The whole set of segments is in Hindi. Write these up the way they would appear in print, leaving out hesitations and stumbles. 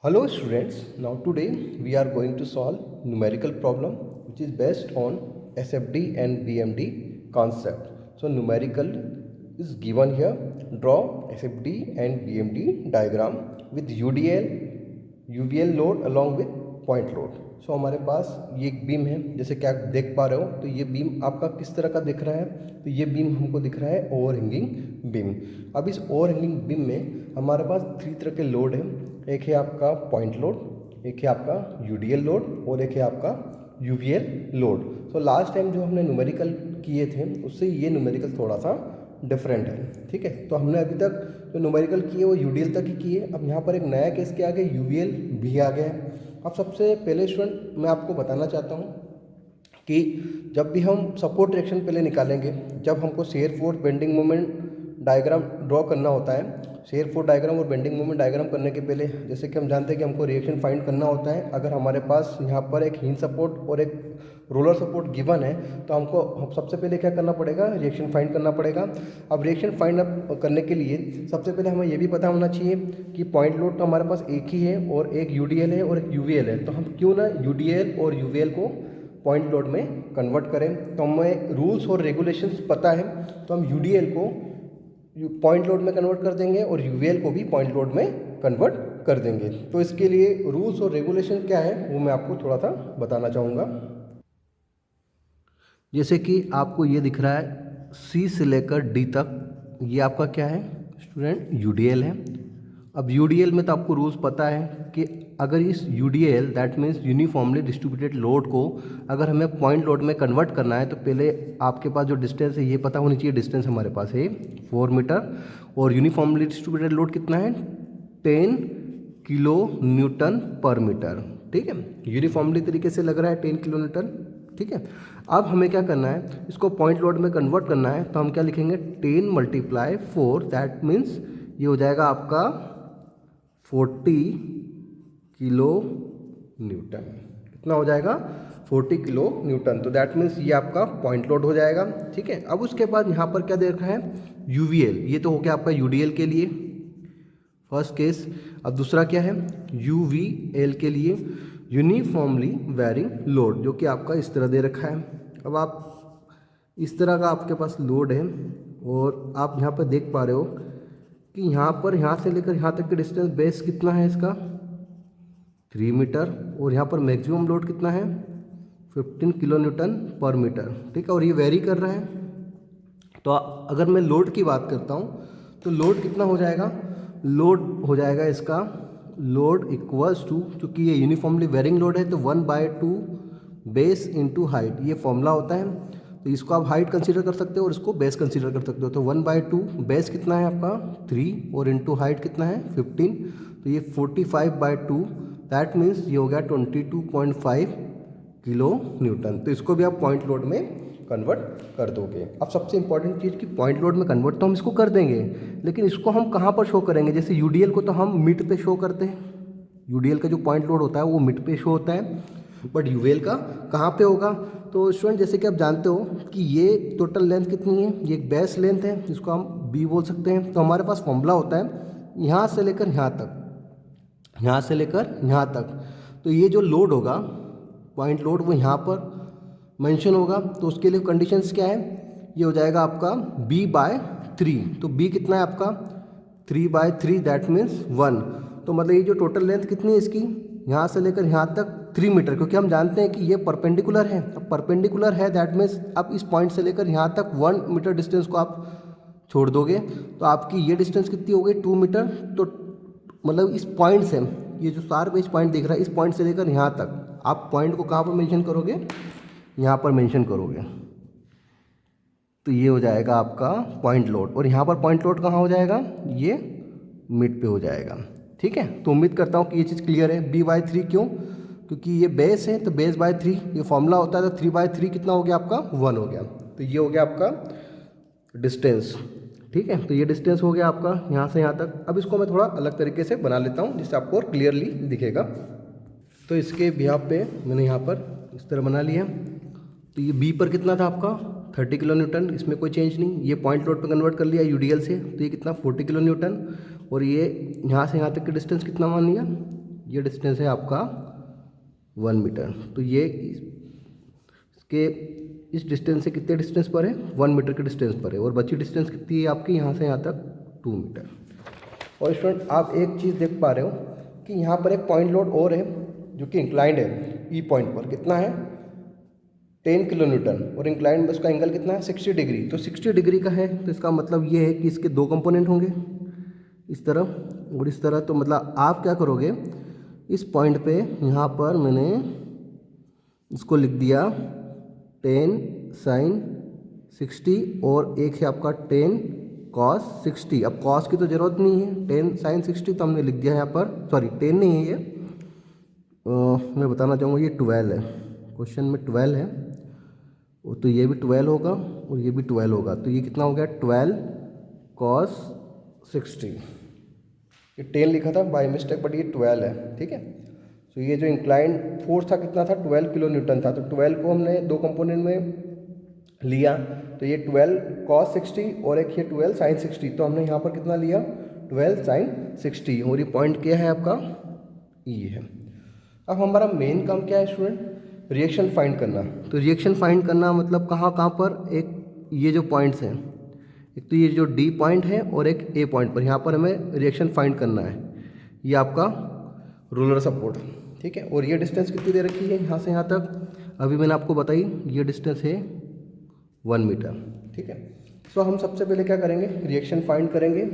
Hello students, now today we are going to solve numerical problem which is based on SFD and BMD concept. So numerical is given here. Draw SFD and BMD diagram with UDL, UVL load along with point load. सो हमारे पास ये एक बीम है, जैसे कि आप देख पा रहे हो। तो ये बीम आपका किस तरह का दिख रहा है? तो ये बीम हमको दिख रहा है ओवरहैंगिंग बीम। अब इस ओवरहैंगिंग बीम में हमारे पास 3 तरह के लोड है। एक है आपका पॉइंट लोड, एक है आपका यूडीएल लोड और एक है आपका UVL load. So last time जो हमने न्यूमेरिकल किए थे उससे ये न्यूमेरिकल थोड़ा सा डिफरेंट है। ठीक है, तो हमने अभी तक जो न्यूमेरिकल किए वो यूडीएल तक ही किए। अब यहाँ पर एक नया केस क्या आ गया, यूवीएल भी आ गया है। अब सबसे पहले स्टूडेंट मैं आपको बताना चाहता हूँ कि जब भी हम सपोर्ट रिएक्शन पहले निकालेंगे, जब हमको shear force bending moment diagram draw करना होता है, शेयर फोर्स डायग्राम और बेंडिंग मोमेंट डायग्राम करने के पहले जैसे कि हम जानते हैं कि हमको रिएक्शन फाइंड करना होता है। अगर हमारे पास यहाँ पर एक हिंज सपोर्ट और एक रोलर सपोर्ट गिवन है तो हम सबसे पहले क्या करना पड़ेगा, रिएक्शन फाइंड करना पड़ेगा। अब रिएक्शन फाइंड करने के लिए सबसे पहले हमें ये भी पता होना चाहिए कि पॉइंट लोड तो हमारे पास एक ही है और एक यूडीएल है और एक यूवीएल है। तो हम क्यों ना यूडीएल और यूवीएल को पॉइंट लोड में कन्वर्ट करें। तो हमें रूल्स और रेगुलेशंस पता है, तो हम यूडीएल को पॉइंट लोड में कन्वर्ट कर देंगे और यूवीएल को भी पॉइंट लोड में कन्वर्ट कर देंगे। तो इसके लिए रूल्स और रेगुलेशन क्या है वो मैं आपको थोड़ा सा बताना चाहूँगा। जैसे कि आपको ये दिख रहा है सी से लेकर डी तक ये आपका क्या है स्टूडेंट, यूडीएल है। अब यूडीएल में तो आपको रूल्स पता है कि अगर इस UDL that means uniformly distributed load को अगर हमें पॉइंट लोड में कन्वर्ट करना है तो पहले आपके पास जो डिस्टेंस है ये पता होनी चाहिए। डिस्टेंस हमारे पास है 4 मीटर और यूनिफॉर्मली डिस्ट्रीब्यूटेड लोड कितना है 10 किलो न्यूटन पर मीटर। ठीक है, यूनिफॉर्मली तरीके से लग रहा है 10 किलो न्यूटन। ठीक है, अब हमें क्या करना है, इसको पॉइंट लोड में कन्वर्ट करना है। तो हम क्या लिखेंगे 10 × 4 दैट मीन्स ये हो जाएगा आपका 40 किलो न्यूटन। कितना हो जाएगा 40 किलो न्यूटन। तो दैट मीन्स ये आपका पॉइंट लोड हो जाएगा। ठीक है, अब उसके बाद यहाँ पर क्या दे रखा है यूवीएल, ये तो हो गया आपका यूडीएल के लिए फर्स्ट केस। अब दूसरा क्या है यूवीएल के लिए यूनिफॉर्मली वेरिंग लोड, जो कि आपका इस तरह दे रखा है। अब आप इस तरह का आपके पास लोड है और आप यहाँ पर देख पा रहे हो कि यहाँ से लेकर यहाँ तक की डिस्टेंस बेस कितना है इसका 3 मीटर और यहाँ पर मैक्सिमम लोड कितना है 15 किलो न्यूटन पर मीटर। ठीक है, और ये वेरी कर रहा है। तो अगर मैं लोड की बात करता हूँ तो लोड कितना हो जाएगा, लोड हो जाएगा इसका लोड इक्वल्स टू, चूँकि ये यूनिफॉर्मली वेरिंग लोड है तो 1/2 बेस इंटू हाइट, ये फॉर्मूला होता है। तो इसको आप हाइट कंसीडर कर सकते हो और इसको बेस कंसीडर कर सकते हो। तो 1/2 बेस कितना है आपका 3 और इंटू हाइट कितना है 15, तो ये 45/2 दैट मीन्स ये हो गया 22.5 किलो न्यूटन। तो इसको भी आप पॉइंट लोड में कन्वर्ट कर दोगे। अब सबसे इंपॉर्टेंट चीज़ कि पॉइंट लोड में कन्वर्ट तो हम इसको कर देंगे, लेकिन इसको हम कहाँ पर शो करेंगे। जैसे यूडीएल को तो हम मिड पे शो करते हैं, यूडीएल का जो पॉइंट लोड होता है वो मिड पे शो होता है, बट यूवीएल का कहाँ पे होगा। तो स्टूडेंट जैसे कि आप जानते हो कि ये टोटल लेंथ कितनी है, ये एक बेस लेंथ है जिसको हम बी बोल सकते हैं। तो हमारे पास फॉर्मूला होता है यहाँ से लेकर यहाँ तक, यहाँ से लेकर यहाँ तक। तो ये जो लोड होगा पॉइंट लोड वो यहाँ पर मेंशन होगा। तो उसके लिए कंडीशंस क्या है, ये हो जाएगा आपका b/3। तो b कितना है आपका 3/3 दैट मीन्स 1। तो मतलब ये जो टोटल लेंथ कितनी है इसकी यहाँ से लेकर यहाँ तक 3 मीटर, क्योंकि हम जानते हैं कि ये परपेंडिकुलर है। अब परपेंडिकुलर है दैट मीन्स आप इस पॉइंट से लेकर यहाँ तक 1 मीटर डिस्टेंस को आप छोड़ दोगे तो आपकी ये डिस्टेंस कितनी हो गई 2 मीटर। तो मतलब इस पॉइंट से ये जो शार्प एज पॉइंट दिख रहा है इस पॉइंट से लेकर यहाँ तक आप पॉइंट को कहाँ पर मेंशन करोगे, यहाँ पर मेंशन करोगे। तो ये हो जाएगा आपका पॉइंट लोड और यहाँ पर पॉइंट लोड कहाँ हो जाएगा, ये मिड पे हो जाएगा। ठीक है, तो उम्मीद करता हूँ कि ये चीज़ क्लियर है। b/3 क्यों, क्योंकि ये बेस है तो बेस/3 ये फॉर्मूला होता है। तो 3/3 कितना हो गया आपका 1 हो गया। तो ये हो गया आपका डिस्टेंस। ठीक है, तो ये डिस्टेंस हो गया आपका यहाँ से यहाँ तक। अब इसको मैं थोड़ा अलग तरीके से बना लेता हूँ जिससे आपको और क्लियरली दिखेगा। तो इसके बिहाफ पे मैंने यहाँ पर इस तरह बना लिया। तो ये बी पर कितना था आपका 30 किलो न्यूटन, इसमें कोई चेंज नहीं। ये पॉइंट लोड पे कन्वर्ट कर लिया यूडीएल से, तो ये कितना 40 किलो न्यूटन। और ये यहाँ से यहाँ तक की डिस्टेंस कितना मान लिया ये डिस्टेंस है आपका 1 मीटर। तो ये इसके इस डिस्टेंस से कितने डिस्टेंस पर है, 1 मीटर के डिस्टेंस पर है। और बची डिस्टेंस कितनी है आपकी यहाँ से यहाँ तक, 2 मीटर। और स्टूडेंट आप एक चीज़ देख पा रहे हो कि यहाँ पर एक पॉइंट लोड और है जो कि इंक्लाइंड है, ई पॉइंट पर कितना है 10 किलो न्यूटन, और इंक्लाइंड में उसका एंगल कितना है 60 डिग्री। तो 60 डिग्री का है तो इसका मतलब ये है कि इसके दो कंपोनेंट होंगे, इस तरह और इस तरह। तो मतलब आप क्या करोगे, इस पॉइंट पे यहाँ पर मैंने इसको लिख दिया 10 साइन 60 और एक है आपका 10 कॉस 60। अब कॉस की तो ज़रूरत नहीं है, 10 साइन 60 तो हमने लिख दिया है यहाँ पर, सॉरी 10 नहीं है ये, मैं बताना चाहूँगा ये 12 है, क्वेश्चन में 12 है। तो ये भी 12 होगा और ये भी 12 होगा। तो ये कितना हो गया 12 कॉस 60। ये 10 लिखा था बाय मिस्टेक बट ये 12 है, ठीक है। तो ये जो इंक्लाइंड फोर्स था कितना था 12 किलो न्यूटन था। तो 12 को हमने दो कंपोनेंट में लिया, तो ये 12 कॉस 60 और एक ये 12 साइन 60। तो हमने यहाँ पर कितना लिया 12 साइन 60 और ये पॉइंट क्या है आपका ई है। अब हमारा मेन काम क्या है स्टूडेंट, रिएक्शन फाइंड करना। तो रिएक्शन फाइंड करना मतलब कहाँ कहाँ पर, एक ये जो पॉइंट्स हैं, एक तो ये जो डी पॉइंट है और एक ए पॉइंट पर, यहाँ पर हमें रिएक्शन फाइंड करना है। ये आपका रोलर सपोर्ट, ठीक है। और ये डिस्टेंस कितनी दे रखी है यहाँ से यहाँ तक, अभी मैंने आपको बताई ये डिस्टेंस है 1 मीटर, ठीक है। सो हम सबसे पहले क्या करेंगे, रिएक्शन फाइंड करेंगे।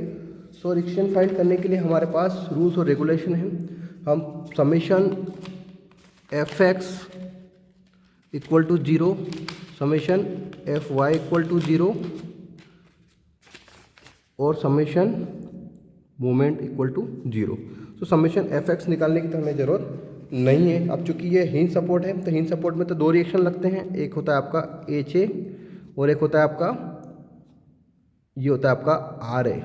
सो रिएक्शन फाइंड करने के लिए हमारे पास रूल्स और रेगुलेशन है। हम summation F X equal to 0, summation F Y equal to 0 और समेशन मोमेंट इक्वल टू 0। तो समेशन एफ एक्स निकालने की तो हमें ज़रूरत नहीं है। अब चूंकि ये हिंज सपोर्ट है तो हिंज सपोर्ट में तो दो रिएक्शन लगते हैं, एक होता है आपका एच ए और एक होता है आपका ये होता है आपका आर ए।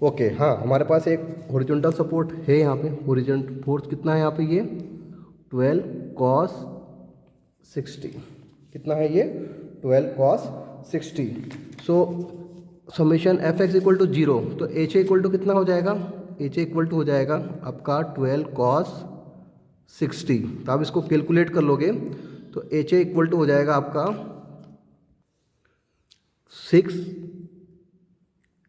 ओके, हाँ हमारे पास एक हॉरिजॉन्टल सपोर्ट है यहाँ पे। हॉरिजॉन्टल फोर्स कितना है यहाँ पे, ये 12 कॉस 60 कितना है ये 12 cos 60। So summation F X equal to 0, तो एच ए इक्वल टू कितना हो जाएगा, एच ए इक्वल टू हो जाएगा आपका 12 कॉस 60। तो आप इसको कैलकुलेट कर लोगे तो एच ए इक्वल टू हो जाएगा आपका 6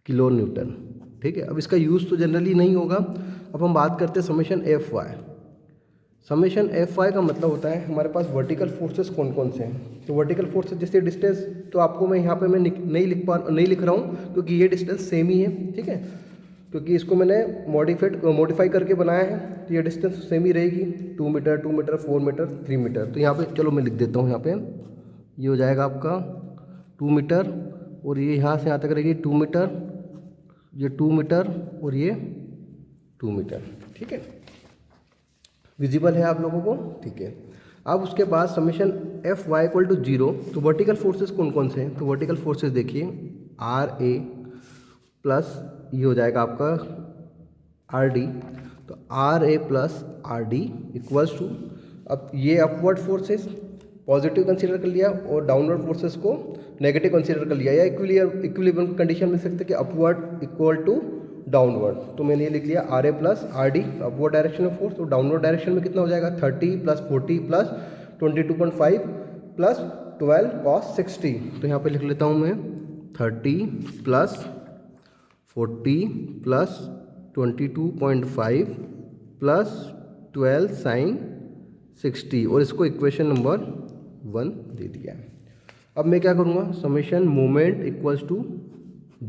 किलो न्यूटन, ठीक है। अब इसका यूज़ तो जनरली नहीं होगा। अब हम बात करते हैं summation F Y. Summation F Y का मतलब होता है हमारे पास वर्टिकल फोर्सेस कौन कौन से हैं। तो वर्टिकल फोर्सेस जैसे डिस्टेंस तो आपको मैं यहाँ पे मैं नहीं लिख रहा हूँ क्योंकि ये डिस्टेंस सेम ही है, ठीक है, क्योंकि इसको मैंने मॉडिफाई करके बनाया है। तो ये डिस्टेंस सेम ही रहेगी, 2 मीटर 2 मीटर 4 मीटर 3 मीटर। तो यहाँ पे चलो मैं लिख देता हूँ, यहाँ पे ये हो जाएगा आपका 2 मीटर और ये यहाँ से यहाँ तक रहेगी 2 मीटर, ये 2 मीटर और ये 2 मीटर, ठीक है। विजिबल है आप लोगों को, ठीक है। अब उसके बाद summation F Y equal to 0। तो वर्टिकल फोर्सेस कौन कौन से हैं, तो वर्टिकल फोर्सेस देखिए आर ए प्लस ये हो जाएगा आपका आर डी। तो R A plus R D equals to, अब ये अपवर्ड फोर्सेस पॉजिटिव कंसीडर कर लिया और डाउनवर्ड फोर्सेस को नेगेटिव कंसीडर कर लिया, या इक्विलिब्रियम कंडीशन में सकते कि अपवर्ड इक्वल टू डाउनवर्ड। तो मैंने ये लिख लिया R A plus R D, upward direction में फोर्स, तो डाउनवर्ड डायरेक्शन में कितना हो जाएगा 30 प्लस 40 प्लस 22.5 प्लस 12 कॉस 60। तो यहाँ पे लिख लेता हूँ मैं 30 प्लस 40 प्लस 22.5 प्लस 12 साइन 60 और इसको इक्वेशन नंबर 1 दे दिया है। अब मैं क्या करूँगा, summation moment equals to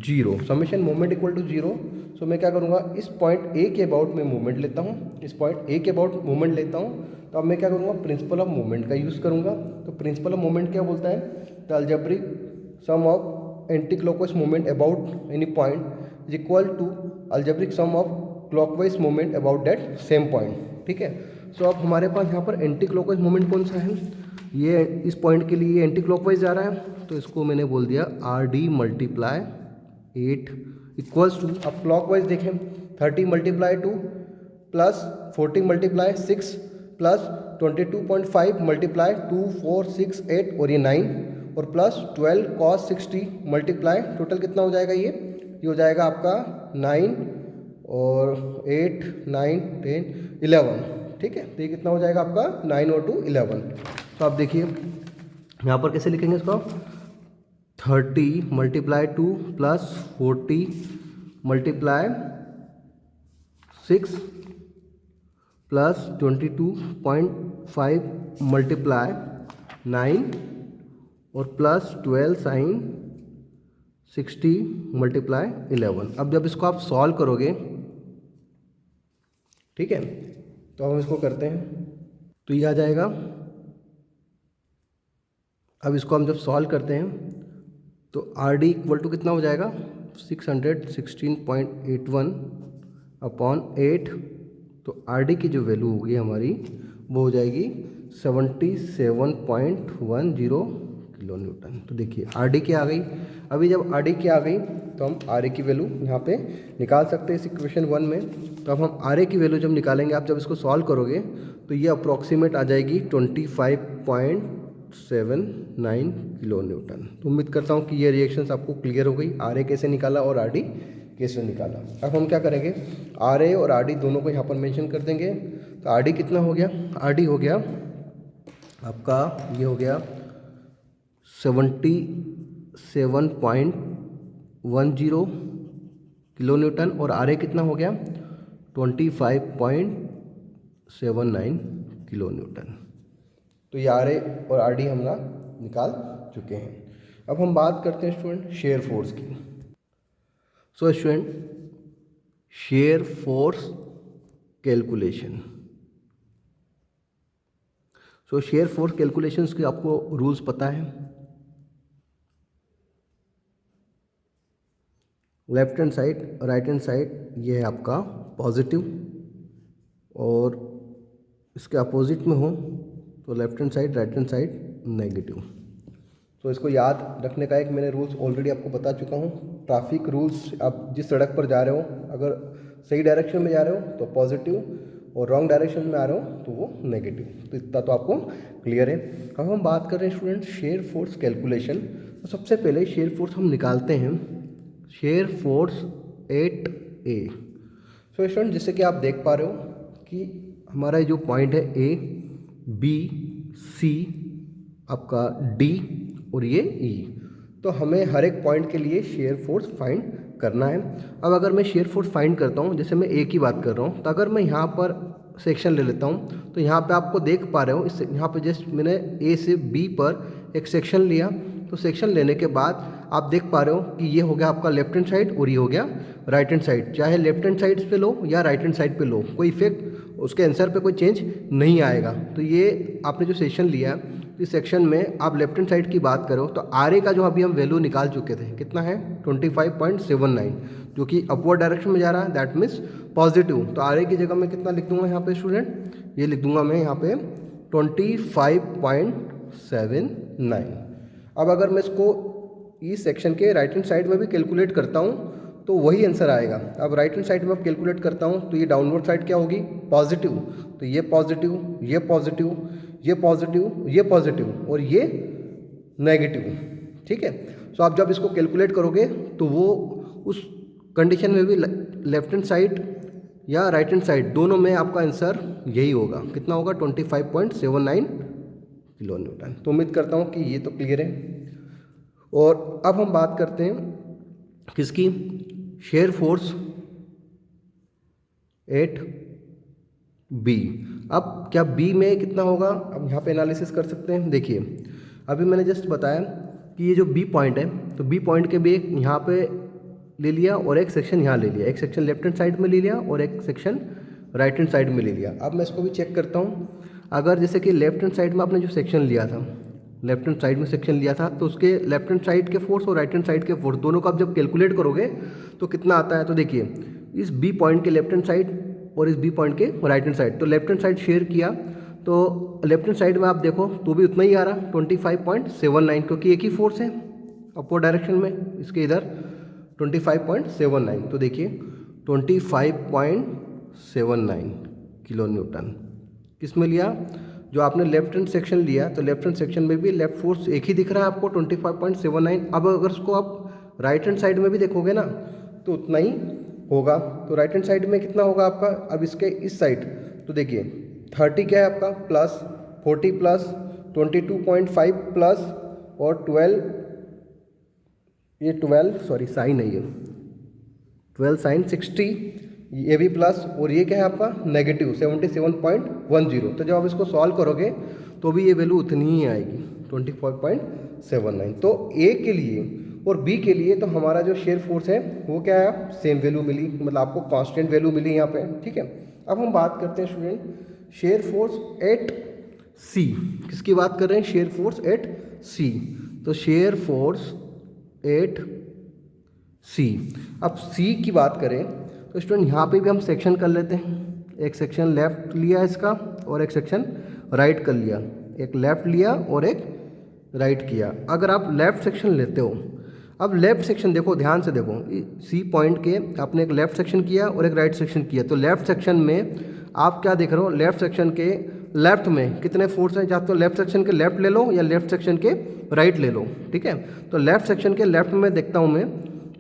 0, summation moment equal to 0। So मैं क्या करूँगा, इस पॉइंट ए के अबाउट मैं मोमेंट लेता हूँ, इस पॉइंट ए के अबाउट मोमेंट लेता हूँ। तो अब मैं क्या करूँगा, प्रिंसिपल ऑफ मोमेंट का यूज़ करूँगा। तो प्रिंसिपल ऑफ मोमेंट क्या बोलता है, the algebraic sum of anti clockwise moment about any point is equal to algebraic sum of clockwise moment about that same point, ठीक है। सो अब हमारे पास यहाँ पर एंटी क्लॉकवाइज मोमेंट कौन सा है, ये इस पॉइंट के लिए एंटी क्लॉकवाइज जा रहा है, तो इसको मैंने बोल दिया R D multiply 8 equals to, अब क्लॉकवाइज देखें 30 multiply 2 plus 40 multiply 6 plus 22.5 multiply 2 4 6 8 और ये 9 और प्लस 12 कॉस 60 मल्टीप्लाई टोटल कितना हो जाएगा, ये हो जाएगा आपका 9 और 8 9 10 11, ठीक है। तो ये कितना हो जाएगा आपका 9 और 2 11। तो आप देखिए यहाँ पर कैसे लिखेंगे इसको, 30 multiply 2 plus 40 multiply 6 plus 22.5 multiply 9 और प्लस 12 साइन 60 मल्टीप्लाई 11। अब जब इसको आप सॉल्व करोगे, ठीक है, तो हम इसको करते हैं तो ये आ जाएगा। अब इसको हम जब सॉल्व करते हैं तो आर डी इक्वल टू कितना हो जाएगा, 616.81 अपॉन 8। तो आर डी की जो वैल्यू होगी हमारी वो हो जाएगी 77.10 किलो न्यूटन। तो देखिए आर डी क्या आ गई। अभी जब आर डी क्या आ गई तो हम आर ए की वैल्यू यहाँ पे निकाल सकते हैं इस इक्वेशन 1 में। तो अब हम आर ए की वैल्यू जब निकालेंगे, आप जब इसको सॉल्व करोगे तो ये अप्रॉक्सीमेट आ जाएगी 25.79 किलो न्यूटन। तो उम्मीद करता हूँ कि ये रिएक्शंस आपको क्लियर हो गई, आर ए कैसे निकाला और आर डी कैसे निकाला। अब हम क्या करेंगे, आर ए और आर डी दोनों को यहाँ पर मेंशन कर देंगे। तो आर डी कितना हो गया, आर डी हो गया आपका, ये हो गया 77.10 किलो न्यूटन और आर ए कितना हो गया 25.79 किलो न्यूटन। तो ये आर ए और आर डी हम ना निकाल चुके हैं। अब हम बात करते हैं स्टूडेंट शेयर फोर्स की। So student, shear force calculation. सो शेयर फोर्स कैलकुलेशंस के आपको रूल्स पता है। Left hand side, right hand side ये है आपका पॉजिटिव और इसके अपोजिट में हो तो left hand side, right hand side negative. तो इसको याद रखने का एक मैंने रूल्स ऑलरेडी आपको बता चुका हूँ। ट्रैफिक रूल्स, आप जिस सड़क पर जा रहे हो, अगर सही डायरेक्शन में जा रहे हो तो पॉजिटिव और रॉन्ग डायरेक्शन में आ रहे हो तो वो नेगेटिव। तो इतना तो आपको क्लियर है। अब हम बात कर रहे हैं स्टूडेंट शेयर फोर्स कैलकुलेशन। तो सबसे पहले शेयर फोर्स हम निकालते हैं, shear force 8A। So student, जैसे कि आप देख पा रहे हो कि हमारा जो पॉइंट है A, B, C, आपका D और ये E। तो हमें हर एक पॉइंट के लिए शेयर फोर्स फाइंड करना है। अब अगर मैं शेयर फोर्स फाइंड करता हूँ, जैसे मैं A की बात कर रहा हूँ, तो अगर मैं यहाँ पर सेक्शन ले लेता हूँ तो यहाँ पे आपको देख पा रहे हो, इस यहाँ पे जस्ट मैंने A से B पर एक सेक्शन लिया। तो सेक्शन लेने के बाद आप देख पा रहे हो कि ये हो गया आपका लेफ्ट हैंड साइड और ये हो गया राइट हैंड साइड। चाहे लेफ्ट हैंड साइड पे लो या राइट हैंड साइड पे लो, कोई इफेक्ट उसके आंसर पे कोई चेंज नहीं आएगा। तो ये आपने जो सेक्शन लिया, इस सेक्शन में आप लेफ्ट हैंड साइड की बात करो तो आर ए का जो अभी हम वैल्यू निकाल चुके थे, कितना है 25.79, जो कि अपवर्ड डायरेक्शन में जा रहा है, दैट मीन्स पॉजिटिव। तो आर ए की जगह मैं कितना लिख दूंगा यहाँ पे स्टूडेंट, ये लिख दूंगा मैं यहाँ पे 25.79। अब अगर मैं इसको इस सेक्शन के राइट हैंड साइड में भी कैलकुलेट करता हूँ तो वही आंसर आएगा। अब राइट हैंड साइड में अब कैलकुलेट करता हूँ तो ये डाउनवर्ड साइड क्या होगी, पॉजिटिव। तो ये पॉजिटिव, ये पॉजिटिव, ये पॉजिटिव, ये पॉजिटिव और ये नेगेटिव, ठीक है। सो आप जब इसको कैलकुलेट करोगे तो वो उस कंडीशन में भी लेफ्ट हैंड साइड या राइट हैंड साइड दोनों में आपका आंसर यही होगा। कितना होगा 25.79 किलो न्यूटन। तो उम्मीद करता हूँ कि ये तो क्लियर है। और अब हम बात करते हैं किसकी, शेयर फोर्स 8B। अब क्या B में कितना होगा, अब यहाँ पे एनालिसिस कर सकते हैं। देखिए अभी मैंने जस्ट बताया कि ये जो B पॉइंट है, तो B पॉइंट के भी एक यहाँ पे ले लिया और एक सेक्शन यहाँ ले लिया, एक सेक्शन लेफ्ट हैंड साइड में ले लिया और एक सेक्शन राइट हैंड साइड में ले लिया। अब मैं इसको भी चेक करता हूँ। अगर जैसे कि लेफ्ट हैंड साइड में आपने जो सेक्शन लिया था, लेफ्ट हैंड साइड में सेक्शन लिया था, तो उसके लेफ्ट हैंड साइड के फोर्स और राइट हैंड साइड के फोर्स दोनों को आप जब कैलकुलेट करोगे तो कितना आता है। तो देखिए इस B पॉइंट के लेफ्ट हैंड साइड और इस B पॉइंट के राइट हैंड साइड, तो लेफ्ट हैंड साइड शेयर किया तो लेफ्ट हैंड साइड में आप देखो तो भी उतना ही आ रहा 25.79, क्योंकि एक ही फोर्स है अपवर्ड डायरेक्शन में, इसके इधर 25.79। तो देखिए 25.79 किलो न्यूटन किस में लिया, जो आपने लेफ्ट हैंड सेक्शन लिया, तो लेफ्ट हैंड सेक्शन में भी लेफ्ट फोर्स एक ही दिख रहा है आपको 25.79। अब अगर उसको आप राइट हैंड साइड में भी देखोगे ना तो उतना ही होगा। तो राइट हैंड साइड में कितना होगा आपका, अब इसके इस साइड तो देखिए 30 क्या है आपका प्लस 40 प्लस 22.5 प्लस और 12, ये 12 सॉरी साइन है, ये 12 साइन 60, ये भी प्लस, और ये क्या है आपका नेगेटिव 77.10। तो जब आप इसको सॉल्व करोगे तो भी ये वैल्यू उतनी ही आएगी 24.79। तो ए के लिए और बी के लिए तो हमारा जो शेयर फोर्स है वो क्या है, सेम वैल्यू मिली, मतलब आपको कांस्टेंट वैल्यू मिली यहाँ पे, ठीक है। अब हम बात करते हैं स्टूडेंट शेयर फोर्स एट सी। किसकी बात कर रहे हैं, शेयर फोर्स एट सी। तो शेयर फोर्स एट सी। अब सी की बात करें तो स्टूडेंट यहाँ पे भी हम सेक्शन कर लेते हैं। एक सेक्शन लेफ्ट लिया इसका और एक सेक्शन राइट कर लिया, एक लेफ्ट लिया और एक राइट किया। अगर आप लेफ्ट सेक्शन लेते हो, अब लेफ्ट सेक्शन देखो, ध्यान से देखो, सी पॉइंट के आपने एक लेफ्ट सेक्शन किया और एक राइट सेक्शन किया। तो लेफ्ट सेक्शन में आप क्या देख रहे हो, लेफ्ट सेक्शन के लेफ्ट में कितने फोर्स हैं, चाहे तो लेफ्ट सेक्शन के लेफ्ट ले लो या लेफ्ट सेक्शन के राइट ले लो, ठीक है। तो लेफ्ट सेक्शन के लेफ्ट में देखता हूँ मैं,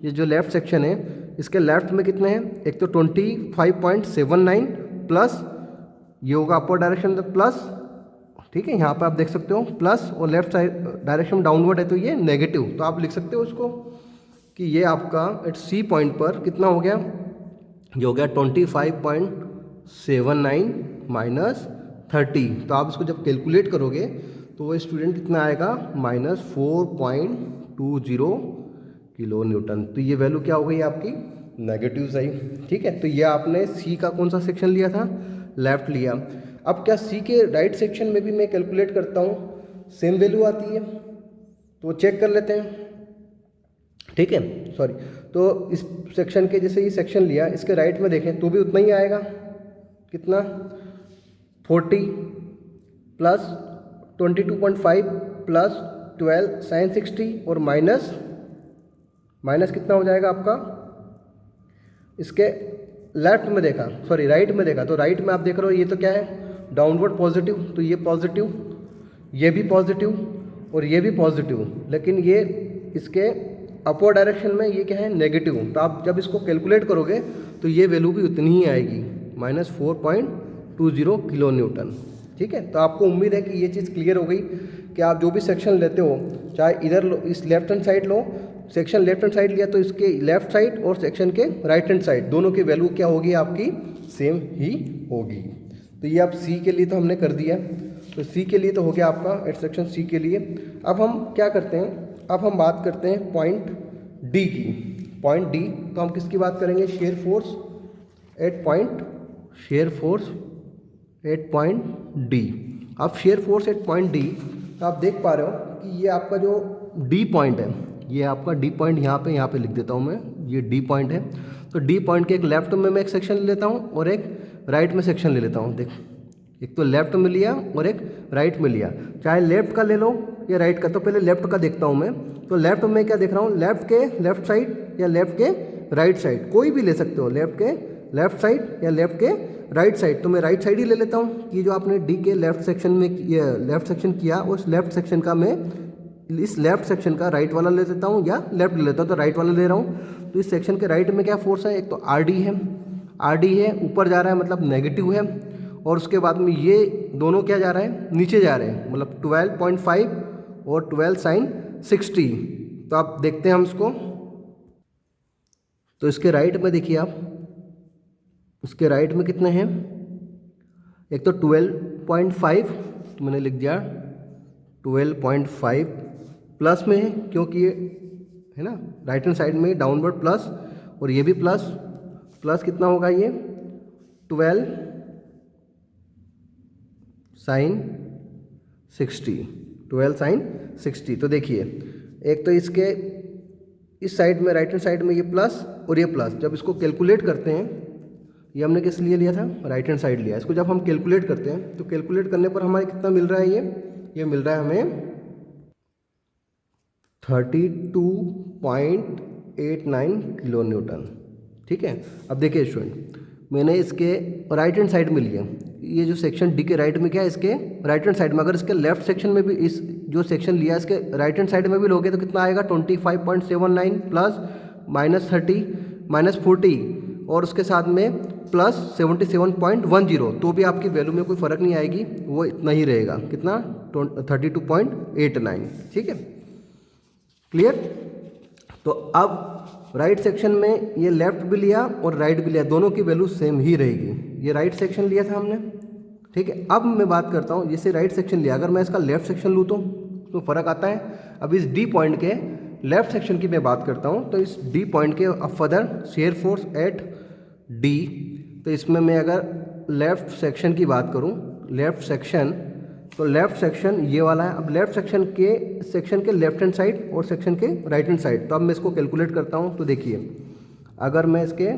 ये जो लेफ्ट सेक्शन है इसके लेफ्ट में कितने हैं, एक तो 25.79 प्लस ये होगा अपर डायरेक्शन प्लस, ठीक है, यहाँ पर आप देख सकते हो प्लस, और लेफ्ट साइड डायरेक्शन डाउनवर्ड है तो ये नेगेटिव। तो आप लिख सकते हो इसको कि ये आपका एट सी पॉइंट पर कितना हो गया, ये हो गया 25.79 माइनस 30। तो आप इसको जब कैलकुलेट करोगे तो वो स्टूडेंट कितना आएगा, -4.20 किलो न्यूटन। तो ये वैल्यू क्या हो गई आपकी, नेगेटिव सही, ठीक है। तो ये आपने सी का कौन सा सेक्शन लिया था, लेफ्ट लिया। अब क्या सी के राइट सेक्शन में भी मैं कैलकुलेट करता हूँ, सेम वैल्यू आती है, तो चेक कर लेते हैं, ठीक है। सॉरी, तो इस सेक्शन के जैसे ये सेक्शन लिया, इसके राइट में देखें तो भी उतना ही आएगा, कितना 40 प्लस 22.5 प्लस 12 साइन 60 और माइनस कितना हो जाएगा आपका, इसके लेफ्ट में देखा, सॉरी राइट में देखा, तो राइट में आप देख रहे हो ये तो क्या है डाउनवर्ड पॉजिटिव, तो ये पॉजिटिव, ये भी पॉजिटिव और ये भी पॉजिटिव, लेकिन ये इसके अपवर्ड डायरेक्शन में ये क्या है नेगेटिव। तो आप जब इसको कैलकुलेट करोगे तो ये वैल्यू भी उतनी ही आएगी, -4.20 किलो न्यूटन, ठीक है। तो आपको उम्मीद है कि ये चीज़ क्लियर हो गई कि आप जो भी सेक्शन लेते हो, चाहे इधर लो, इस लेफ्ट हैंड साइड लो, सेक्शन लेफ्ट हैंड साइड लिया तो इसके लेफ्ट साइड और सेक्शन के राइट हैंड साइड दोनों की वैल्यू क्या होगी आपकी, सेम ही होगी। तो ये आप सी के लिए तो हमने कर दिया, तो सी के लिए तो हो गया आपका एट सेक्शन सी के लिए। अब हम क्या करते हैं, अब हम बात करते हैं पॉइंट डी की। पॉइंट डी, तो हम किसकी बात करेंगे, shear force at point D. अब shear force at point D, तो आप देख पा रहे हो कि ये आपका जो डी पॉइंट है, ये आपका डी पॉइंट यहाँ पे लिख देता हूँ मैं, ये डी पॉइंट है। तो डी पॉइंट के एक लेफ्ट में मैं एक सेक्शन ले लेता हूँ और एक राइट में सेक्शन ले लेता हूँ। देख, एक तो लेफ्ट में लिया और एक राइट में लिया, चाहे लेफ्ट का ले लो या राइट का। तो पहले लेफ्ट का देखता हूँ मैं, तो लेफ्ट में क्या देख रहा हूँ, लेफ्ट के लेफ्ट साइड या लेफ्ट के राइट साइड, कोई भी ले सकते हो, लेफ्ट के लेफ्ट साइड या लेफ्ट के राइट साइड। तो मैं राइट साइड ही ले लेता हूँ कि जो आपने डी के लेफ्ट सेक्शन में लेफ्ट सेक्शन किया, उस लेफ्ट सेक्शन का मैं इस लेफ्ट सेक्शन का राइट वाला ले लेता हूँ या लेफ्ट ले लेता हूँ, तो राइट वाला ले रहा हूँ। तो इस सेक्शन के राइट में क्या फोर्स है, एक तो आर डी है, ऊपर जा रहा है मतलब नेगेटिव है, और उसके बाद में ये दोनों क्या जा रहा है, नीचे जा रहे हैं, मतलब 12.5 और 12 साइन 60। तो आप देखते हैं हम इसको, तो इसके राइट में देखिए आप, इसके राइट में कितने हैं, एक तो 12.5, तो मैंने लिख दिया 12.5 प्लस में है क्योंकि ये है ना राइट हैंड साइड में डाउनवर्ड प्लस, और ये भी प्लस कितना होगा, ये 12 साइन 60। तो देखिए, एक तो इसके इस साइड में राइट हैंड साइड में ये प्लस और ये प्लस, जब इसको कैलकुलेट करते हैं, ये हमने किस लिए लिया था, राइट हैंड साइड लिया, इसको जब हम कैलकुलेट करते हैं तो कैलकुलेट करने पर हमारे कितना मिल रहा है, ये मिल रहा है हमें 32.89 किलो न्यूटन, ठीक है। अब देखिए स्टूडेंट, मैंने इसके राइट हैंड साइड में लिया, ये जो सेक्शन डी के राइट में क्या है, इसके राइट हैंड साइड में, अगर इसके लेफ्ट सेक्शन में भी इस जो सेक्शन लिया इसके राइट हैंड साइड में भी लोगे तो कितना आएगा, 25.79 प्लस -30 -40 और उसके साथ में प्लस 77.10, तो भी आपकी वैल्यू में कोई फ़र्क नहीं आएगी, वो इतना ही रहेगा। कितना? 32.89। ठीक है, क्लियर। तो अब राइट सेक्शन में ये लेफ्ट भी लिया और राइट भी लिया, दोनों की वैल्यू सेम ही रहेगी। ये राइट सेक्शन लिया था हमने, ठीक है। अब मैं बात करता हूँ, जैसे राइट सेक्शन लिया, अगर मैं इसका लेफ्ट सेक्शन लूँ तो उसमें फ़र्क आता है। अब इस डी पॉइंट के लेफ्ट सेक्शन की मैं बात करता हूँ, तो इस डी पॉइंट के further share force eight D, तो इसमें मैं अगर लेफ़्ट सेक्शन की बात करूं, लेफ़्ट सेक्शन, तो लेफ़्ट सेक्शन ये वाला है। अब लेफ़्ट सेक्शन के लेफ्ट हैंड साइड और सेक्शन के राइट हैंड साइड, तो अब मैं इसको कैलकुलेट करता हूं। तो देखिए, अगर मैं इसके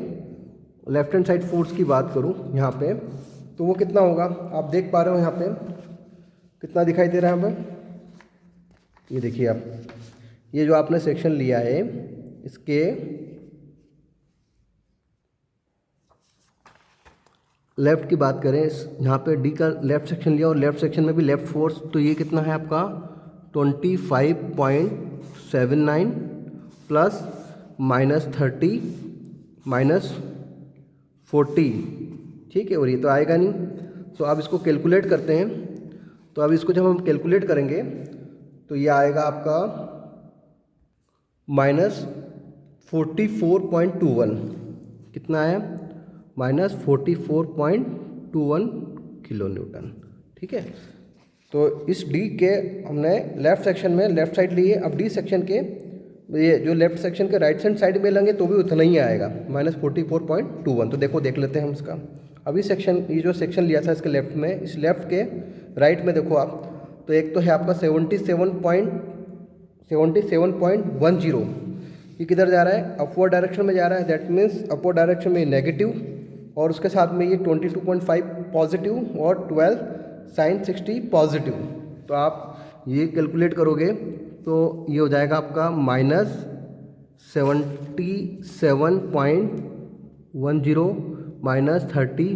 लेफ्ट हैंड साइड फोर्स की बात करूं यहाँ पे, तो वो कितना होगा, आप देख पा रहे हो यहाँ पे कितना दिखाई दे रहा है हमें। ये देखिए आप, ये जो आपने सेक्शन लिया है, इसके लेफ़्ट की बात करें, यहाँ पे डी का लेफ़्ट सेक्शन लिया और लेफ़्ट सेक्शन में भी लेफ़्ट फोर्स, तो ये कितना है आपका 25.79 प्लस -30 -40, ठीक है। और ये तो आएगा नहीं, तो अब इसको कैलकुलेट करते हैं। तो अब इसको जब हम कैलकुलेट करेंगे तो ये आएगा आपका -44.21, कितना आया, -44.21 किलो न्यूटन, ठीक है। तो इस डी के हमने लेफ़्ट सेक्शन में लेफ़्ट साइड ली है। अब डी सेक्शन के ये जो लेफ़्ट सेक्शन के राइट हैंड साइड में लेंगे तो भी उतना ही आएगा, -44.21। तो देखो, देख लेते हैं हम इसका। अभी सेक्शन, ये जो सेक्शन लिया था इसके लेफ़्ट में, इस लेफ़्ट के राइट में देखो आप, तो एक तो है आपका 77.10, ये किधर जा रहा है, अपवर्ड डायरेक्शन में जा रहा है। दैट मीन्स अपवर्ड डायरेक्शन में नेगेटिव, और उसके साथ में ये 22.5 पॉजिटिव और 12 sin 60 पॉजिटिव। तो आप ये कैलकुलेट करोगे तो ये हो जाएगा आपका -77.10 -30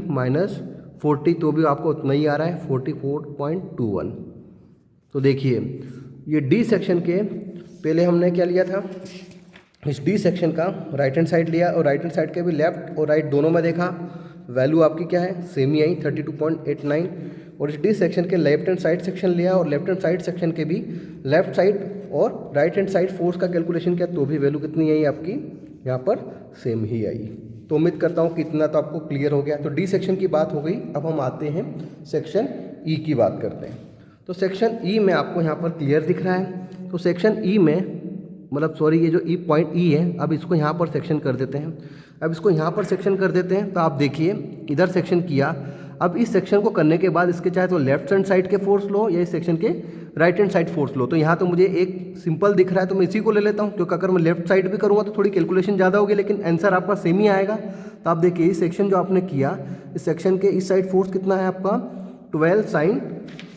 -40, तो भी आपको उतना ही आ रहा है 44.21। तो देखिए, ये डी सेक्शन के पहले हमने क्या लिया था, इस डी सेक्शन का राइट हैंड साइड लिया और राइट हैंड साइड के भी लेफ्ट और राइट दोनों में देखा, वैल्यू आपकी क्या है, सेम ही आई 32.89। और इस डी सेक्शन के लेफ्ट हैंड साइड सेक्शन लिया और लेफ्ट हैंड साइड सेक्शन के भी लेफ्ट साइड और राइट हैंड साइड फोर्स का कैलकुलेशन किया, तो भी वैल्यू कितनी आई आपकी, यहाँ पर सेम ही आई। तो उम्मीद करता हूँ कि इतना तो आपको क्लियर हो गया। तो डी सेक्शन की बात हो गई, अब हम आते हैं सेक्शन ई की बात करते हैं। तो सेक्शन ई में आपको यहाँ पर क्लियर दिख रहा है। तो सेक्शन ई में, मतलब सॉरी, ये जो ई पॉइंट ई है, अब इसको यहाँ पर सेक्शन कर देते हैं। अब इसको यहाँ पर सेक्शन कर देते हैं, तो आप देखिए इधर सेक्शन किया। अब इस सेक्शन को करने के बाद इसके चाहे तो लेफ्ट हैंड साइड के फोर्स लो या इस सेक्शन के राइट हैंड साइड फोर्स लो। तो यहाँ तो मुझे एक सिंपल दिख रहा है, तो मैं इसी को ले लेता हूँ, क्योंकि अगर मैं लेफ्ट साइड भी करूँगा तो थोड़ी कैलकुलेशन ज़्यादा होगी, लेकिन आंसर आपका सेम ही आएगा। तो आप देखिए, इस सेक्शन जो आपने किया, इस सेक्शन के इस साइड फोर्स कितना है आपका 12 sin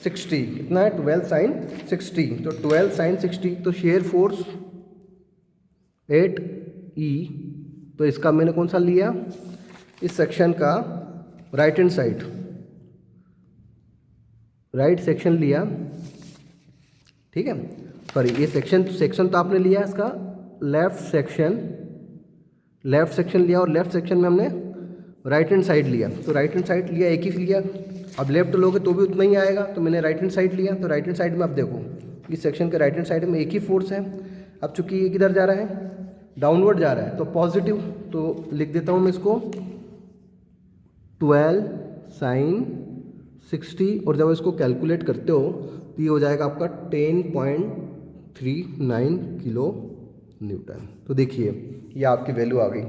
60, कितना है 12 sin 60। तो 12 sin 60, तो शेयर फोर्स 8E, तो इसका मैंने कौन सा लिया, इस सेक्शन का right hand side, right section लिया, ठीक है। सॉरी, ये सेक्शन तो आपने लिया इसका लेफ्ट सेक्शन लिया और लेफ्ट सेक्शन में हमने राइट हैंड साइड लिया। तो राइट हैंड साइड लिया, एक ही लिया। अब लेफ्ट लोगे तो भी उतना ही आएगा, तो मैंने राइट हैंड साइड लिया। तो राइट हैंड साइड में आप देखो, इस सेक्शन के राइट हैंड साइड में एक ही फोर्स है। अब चूंकि ये किधर जा रहा है, डाउनवर्ड जा रहा है, तो पॉजिटिव, तो लिख देता हूँ मैं इसको 12 sin 60, और जब इसको कैलकुलेट करते हो तो ये हो जाएगा आपका 10.39 किलो न्यूटन। तो देखिए, ये आपकी वैल्यू आ गई।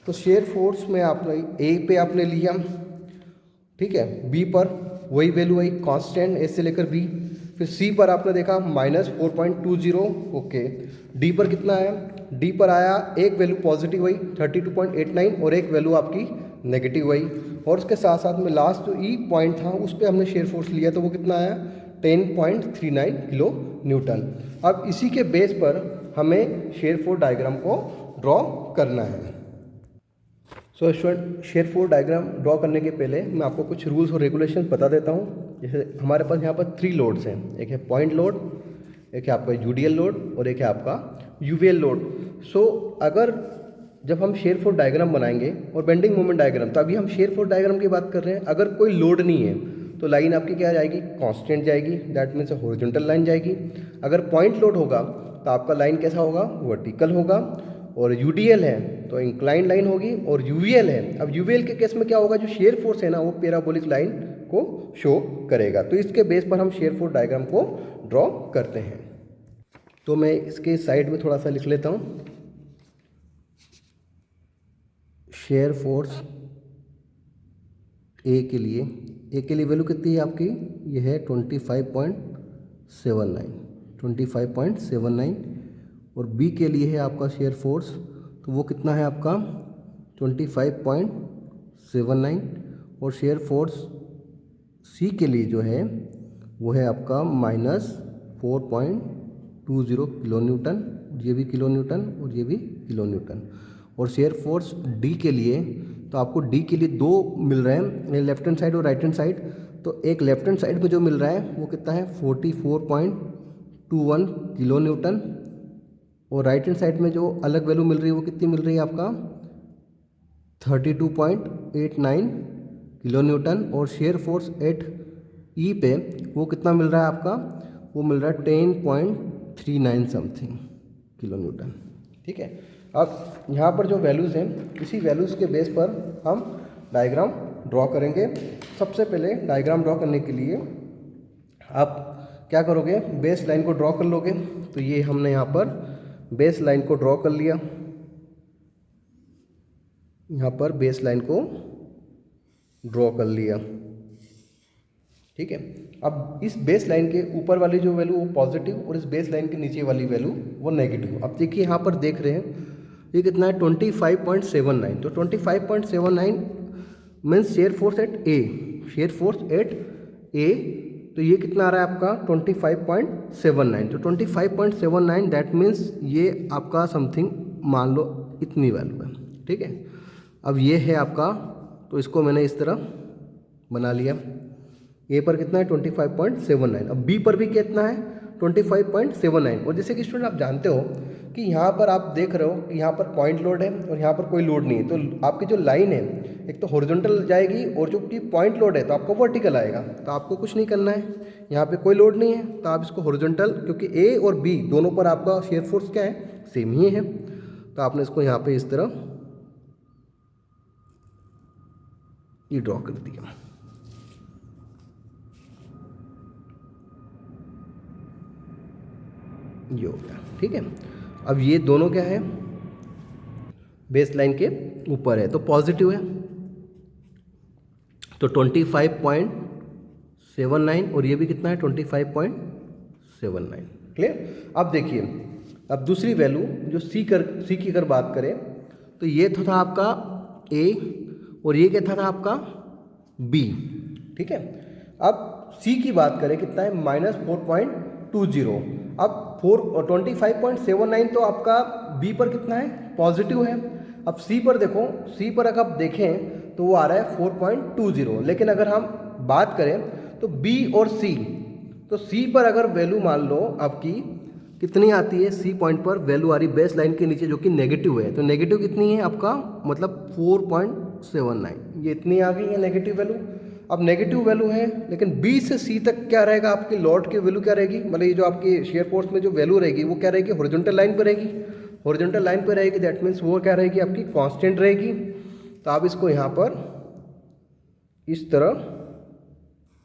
तो शेयर फोर्स में आपने ए पे आपने लिया, ठीक है, बी पर वही वैल्यू आई कांस्टेंट, ए से लेकर बी। फिर सी पर आपने देखा -4.20, ओके। डी पर कितना आया, डी पर आया एक वैल्यू पॉजिटिव आई 32.89 और एक वैल्यू आपकी नेगेटिव आई। और उसके साथ साथ में लास्ट जो ई पॉइंट था उस पर हमने शेयर फोर्स लिया, तो वो कितना आया 10.39 किलो न्यूटन। अब इसी के बेस पर हमें शेयर फोर्स डायग्राम को ड्रॉ करना है। So student, shear force diagram draw करने के पहले मैं आपको कुछ रूल्स और रेगुलेशन बता देता हूँ। जैसे हमारे पास यहाँ पर 3 लोड्स हैं, एक है पॉइंट लोड, एक है आपका यूडीएल लोड और एक है आपका यूवीएल लोड। सो अगर जब हम शेयर फोर्स डायग्राम बनाएंगे और बेंडिंग मोमेंट डायग्राम, तो अभी हम शेयर फोर्स डायग्राम की बात कर रहे हैं। अगर कोई लोड नहीं है तो लाइन आपकी क्या जाएगी, कांस्टेंट जाएगी, दैट मीन्स हॉरिजॉन्टल लाइन जाएगी। अगर पॉइंट लोड होगा तो आपका लाइन कैसा होगा, वर्टिकल होगा। और यूडीएल है तो इंक्लाइन लाइन होगी। और यूवीएल है, अब यूवीएल के केस में क्या होगा, जो शेयर फोर्स है ना वो पैराबोलिक लाइन को शो करेगा। तो इसके बेस पर हम शेयर फोर्स डायग्राम को ड्रॉ करते हैं। तो मैं इसके साइड में थोड़ा सा लिख लेता हूँ। शेयर फोर्स ए के लिए वैल्यू कितनी है आपकी, ये है 25.79 और बी के लिए है आपका शेयर फोर्स, तो वो कितना है आपका 25.79। और शेयर फोर्स सी के लिए जो है वो है आपका -4.20 किलो न्यूटन, ये भी किलो न्यूटन और ये भी किलो न्यूटन। और शेयर फोर्स डी के लिए, तो आपको डी के लिए दो मिल रहे हैं, लेफ्ट हैंड साइड और राइट हैंड साइड। तो एक लेफ्ट हैंड साइड में जो मिल रहा है वो कितना है 44.21 किलो न्यूटन, और राइट हैंड साइड में जो अलग वैल्यू मिल रही है वो कितनी मिल रही है आपका 32.89 किलो न्यूटन। और शेयर फोर्स एट ई पे वो कितना मिल रहा है आपका, वो मिल रहा है 10.39 समथिंग किलो न्यूटन। ठीक है, अब यहाँ पर जो वैल्यूज़ हैं, इसी वैल्यूज़ के बेस पर हम डायग्राम ड्रॉ करेंगे। सबसे पहले डायग्राम ड्रॉ करने के लिए आप क्या करोगे, बेस लाइन को ड्रॉ कर लोगे। तो ये हमने यहाँ पर बेस लाइन को ड्रॉ कर लिया, यहाँ पर बेस लाइन को ड्रॉ कर लिया। ठीक है, अब इस बेस लाइन के ऊपर वाली जो वैल्यू वो पॉजिटिव और इस बेस लाइन के नीचे वाली वैल्यू वो नेगेटिव। अब देखिए यहाँ पर देख रहे हैं ये कितना है 25.79। तो 25.79 means shear force at A, shear force at A, तो ये कितना आ रहा है आपका 25.79। तो 25.79 दैट मीन्स ये आपका समथिंग मान लो इतनी वैल्यू है। ठीक है, अब ये है आपका, तो इसको मैंने इस तरह बना लिया। ए पर कितना है 25.79, अब बी पर भी कितना है 25.79। और जैसे कि स्टूडेंट आप जानते हो कि यहाँ पर आप देख रहे हो कि यहाँ पर पॉइंट लोड है और यहाँ पर कोई लोड नहीं है, तो आपकी जो लाइन है एक तो हॉरिजॉन्टल जाएगी और जो कि पॉइंट लोड है तो आपको वर्टिकल आएगा। तो आपको कुछ नहीं करना है, यहाँ पे कोई लोड नहीं है तो आप इसको हॉरिजॉन्टल, क्योंकि ए और बी दोनों पर आपका शेयर फोर्स क्या है, सेम ही है, तो आपने इसको यहाँ पे इस तरह ये ड्रॉ कर दिया। ये हो गया। ठीक है, अब ये दोनों क्या है, बेस लाइन के ऊपर है तो पॉजिटिव है, तो 25.79 और ये भी कितना है 25.79। क्लियर। अब देखिए, अब दूसरी वैल्यू जो सी की अगर बात करें तो ये था आपका ए और ये क्या था आपका बी। ठीक है, अब सी की बात करें कितना है -4.20। अब 25.79 तो आपका बी पर कितना है, पॉजिटिव है। अब सी पर देखो, सी पर अगर आप देखें तो वो आ रहा है 4.20, लेकिन अगर हम बात करें तो बी और सी, तो सी पर अगर वैल्यू मान लो आपकी कितनी आती है, सी पॉइंट पर वैल्यू आ रही बेस लाइन के नीचे जो कि नेगेटिव है, तो नेगेटिव कितनी है आपका, मतलब 4.79, ये इतनी आ गई है नेगेटिव वैल्यू। अब नेगेटिव वैल्यू है, लेकिन बी से सी तक क्या रहेगा, आपकी लोड की वैल्यू क्या रहेगी, मतलब ये जो आपकी शेयर फोर्स में जो वैल्यू रहेगी वो क्या रहेगी, हॉरिजॉन्टल लाइन पर रहेगी। हॉरिजॉन्टल लाइन पर रहेगी दैट मीन्स वो क्या रहेगी आपकी, कांस्टेंट रहेगी। तो आप इसको यहाँ पर इस तरह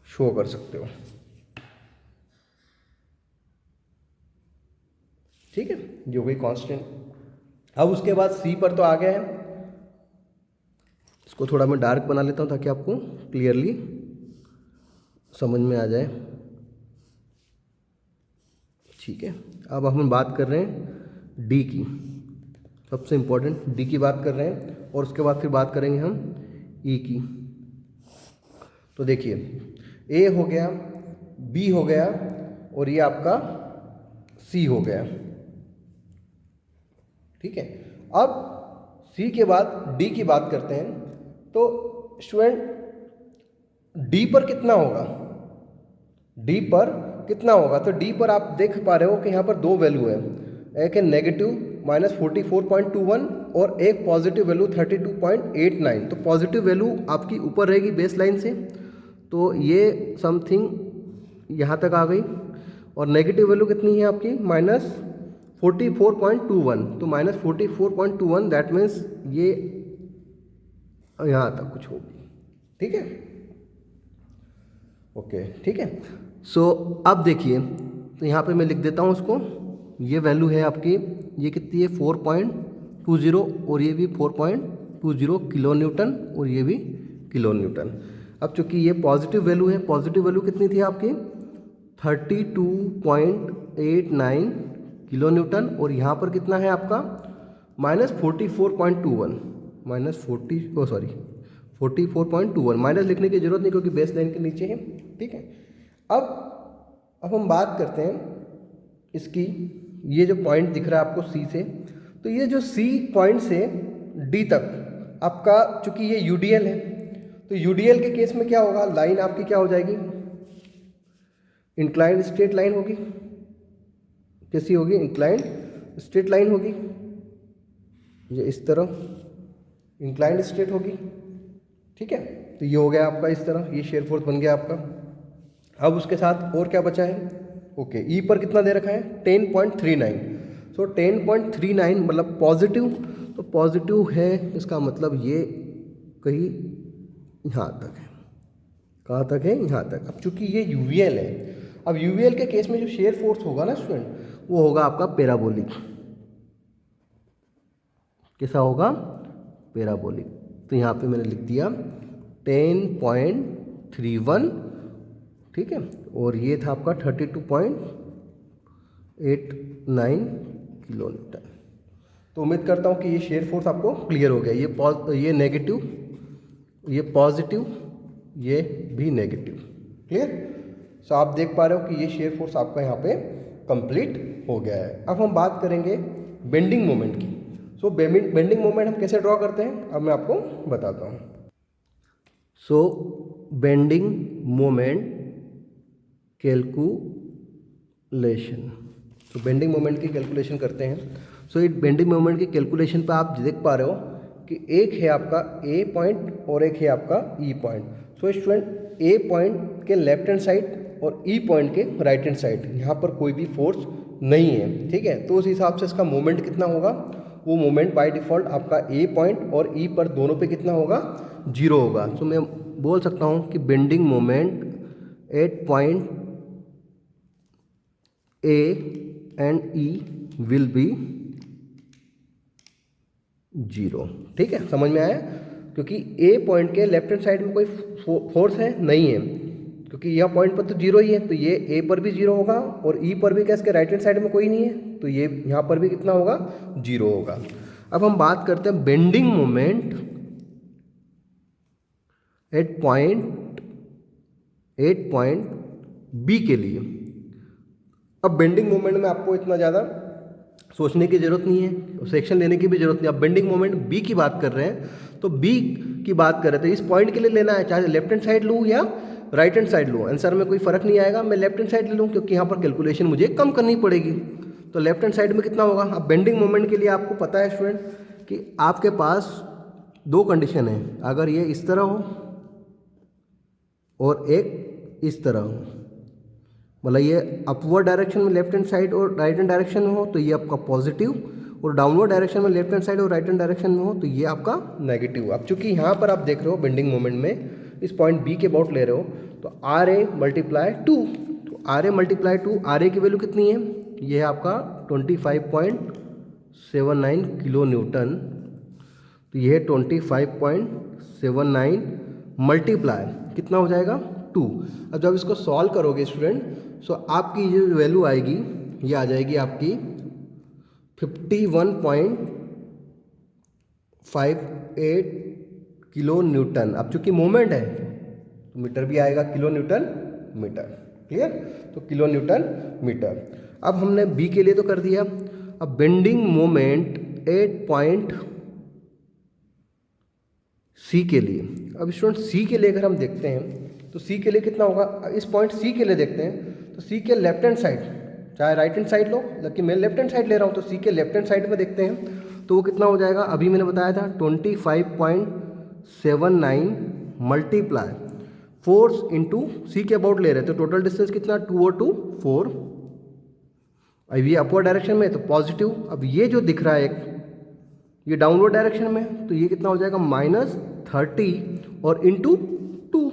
शो कर सकते हो। ठीक है, जो भी कांस्टेंट। अब उसके बाद सी पर तो आ गया है, इसको थोड़ा मैं डार्क बना लेता हूँ ताकि आपको क्लियरली समझ में आ जाए। ठीक है, अब हम बात कर रहे हैं डी की, सबसे इम्पोर्टेंट डी की बात कर रहे हैं, और उसके बाद फिर बात करेंगे हम ई की। तो देखिए, ए हो गया, बी हो गया और ये आपका सी हो गया। ठीक है, अब सी के बाद डी की बात करते हैं। तो स्टूडेंट डी पर कितना होगा, डी पर कितना होगा, तो डी पर आप देख पा रहे हो कि यहाँ पर दो वैल्यू है, एक है नेगेटिव -44.21 और एक पॉजिटिव वैल्यू 32.89। तो पॉजिटिव वैल्यू आपकी ऊपर रहेगी बेस लाइन से, तो ये समथिंग यहाँ तक आ गई। और नेगेटिव वैल्यू कितनी है आपकी -44.21। तो -44.21 दैट मीन्स ये यहाँ तक कुछ होगी। ठीक है, ओके, ठीक है। सो अब देखिए, तो यहाँ पे मैं लिख देता हूँ उसको। ये वैल्यू है आपकी, ये कितनी है 4.20 और ये भी 4.20 किलो न्यूटन और ये भी किलो न्यूटन। अब चूंकि ये पॉजिटिव वैल्यू है, पॉजिटिव वैल्यू कितनी थी आपकी 32.89 किलो न्यूटन और यहाँ पर कितना है आपका -44.21 44.21 माइनस लिखने की जरूरत नहीं क्योंकि बेस लाइन के नीचे है। ठीक है, अब हम बात करते हैं इसकी, ये जो पॉइंट दिख रहा है आपको सी से, तो ये जो सी पॉइंट से डी तक आपका, चूंकि ये यूडीएल है, तो यूडीएल के केस में क्या होगा, लाइन आपकी क्या हो जाएगी, इंक्लाइंड स्ट्रेट लाइन होगी। कैसी होगी, इंक्लाइंड स्ट्रेट लाइन होगी, ये इस तरह इंक्लाइंड स्ट्रेट होगी। ठीक है, तो ये हो गया आपका इस तरह, ये शेयर फोर्स बन गया आपका। अब उसके साथ और क्या बचा है, ओके, ई पर कितना दे रखा है 10.39। सो 10.39 मतलब पॉजिटिव, तो पॉजिटिव है इसका मतलब ये कहीं यहाँ तक है। कहाँ तक है, यहाँ तक। अब चूंकि ये यूवीएल है, अब यूवीएल के केस में जो शेयर फोर्स होगा ना स्टूडेंट, वो होगा आपका पैराबोलिक। कैसा होगा, पैराबोलिक। तो यहाँ पे मैंने लिख दिया 10.31, ठीक है, और ये था आपका 32.89 किलो न्यूटन। तो उम्मीद करता हूँ कि ये शेयर फोर्स आपको क्लियर हो गया। ये नेगेटिव, ये पॉजिटिव, ये भी नेगेटिव। क्लियर। सो आप देख पा रहे हो कि ये शेयर फोर्स आपका यहाँ पे कंप्लीट हो गया है। अब हम बात करेंगे बेंडिंग मोमेंट की। सो बेंडिंग मोमेंट हम कैसे ड्रॉ करते हैं, अब मैं आपको बताता हूँ। सो बेंडिंग मोमेंट कैलकुलेशन, तो बेंडिंग मोमेंट की कैलकुलेशन करते हैं। सो इस बेंडिंग मोमेंट की कैलकुलेशन पे आप देख पा रहे हो कि एक है आपका ए पॉइंट और एक है आपका ई पॉइंट। सो स्टूडेंट, ए पॉइंट के लेफ्ट हैंड साइड और ई पॉइंट के राइट हैंड साइड यहाँ पर कोई भी फोर्स नहीं है। ठीक है, तो उस हिसाब से इसका मोमेंट कितना होगा, वो मोमेंट बाय डिफ़ॉल्ट आपका ए पॉइंट और ई पर दोनों पे कितना होगा, 0 होगा। तो मैं बोल सकता हूँ कि bending moment at point A and E will be 0। ठीक है, समझ में आया, क्योंकि ए पॉइंट के लेफ्ट हैंड साइड में कोई फोर्स है नहीं है, क्योंकि यह पॉइंट पर तो 0 ही है, तो ये ए पर भी 0 होगा और ई पर भी क्या इसके राइट हैंड साइड में कोई नहीं है, तो ये यहाँ पर भी कितना होगा, 0 होगा। अब हम बात करते हैं bending moment at point B के लिए। अब बेंडिंग मोमेंट में आपको इतना ज़्यादा सोचने की जरूरत नहीं है, सेक्शन लेने की भी जरूरत नहीं। अब बेंडिंग मोमेंट बी की बात कर रहे हैं, तो बी की बात कर रहे हैं तो इस पॉइंट के लिए लेना है, चाहे लेफ्ट हैंड साइड लूँ या राइट हैंड साइड लूँ, आंसर में कोई फर्क नहीं आएगा। मैं लेफ्ट हैंड साइड ले लूँ क्योंकि यहाँ पर कैलकुलेशन मुझे कम करनी पड़ेगी, तो लेफ्ट हैंड साइड में कितना होगा। अब बेंडिंग मोमेंट के लिए आपको पता है स्टूडेंट कि आपके पास 2 कंडीशन है, अगर ये इस तरह हो और एक इस तरह हो, मतलब ये अपवर्ड डायरेक्शन में लेफ्ट हैंड साइड और राइट हैंड डायरेक्शन में हो तो ये आपका पॉजिटिव, और डाउनवर्ड डायरेक्शन में लेफ्ट हैंड साइड और राइट हैंड डायरेक्शन में हो तो ये आपका नेगेटिव। अब चूंकि यहाँ पर आप देख रहे हो बेंडिंग मोमेंट में इस पॉइंट बी के अबाउट ले रहे हो, तो आर ए मल्टीप्लाई 2, तो R A multiply 2, R A की वैल्यू कितनी है, ये है आपका 25.79 किलो न्यूटन, तो ये है 25.79 मल्टीप्लाई कितना हो जाएगा 2। अब जब इसको सॉल्व करोगे स्टूडेंट, सो आपकी जो वैल्यू आएगी ये आ जाएगी आपकी 51.58 किलो न्यूटन। अब चूंकि मोमेंट है तो मीटर भी आएगा, किलो न्यूटन मीटर। क्लियर, तो किलो न्यूटन मीटर। अब हमने बी के लिए तो कर दिया, अब bending moment at point C के लिए। अब स्टूडेंट सी के लिए अगर हम देखते हैं तो सी के लिए कितना होगा, इस पॉइंट सी के लिए देखते हैं तो सी के लेफ्ट हैंड साइड, चाहे राइट हैंड साइड लो, लेकिन मैं लेफ्ट हैंड साइड ले रहा हूँ, तो सी के लेफ्ट हैंड साइड में देखते हैं तो वो कितना हो जाएगा। अभी मैंने बताया था 25.79 मल्टीप्लाई फोर्स इंटू सी के अबाउट ले रहे हैं, तो टोटल डिस्टेंस कितना 2 और 2 4। अब ये अपवर्ड डायरेक्शन में है तो पॉजिटिव। अब ये जो दिख रहा है एक, ये डाउनवर्ड डायरेक्शन में है, तो ये कितना हो जाएगा -30 और इंटू 2।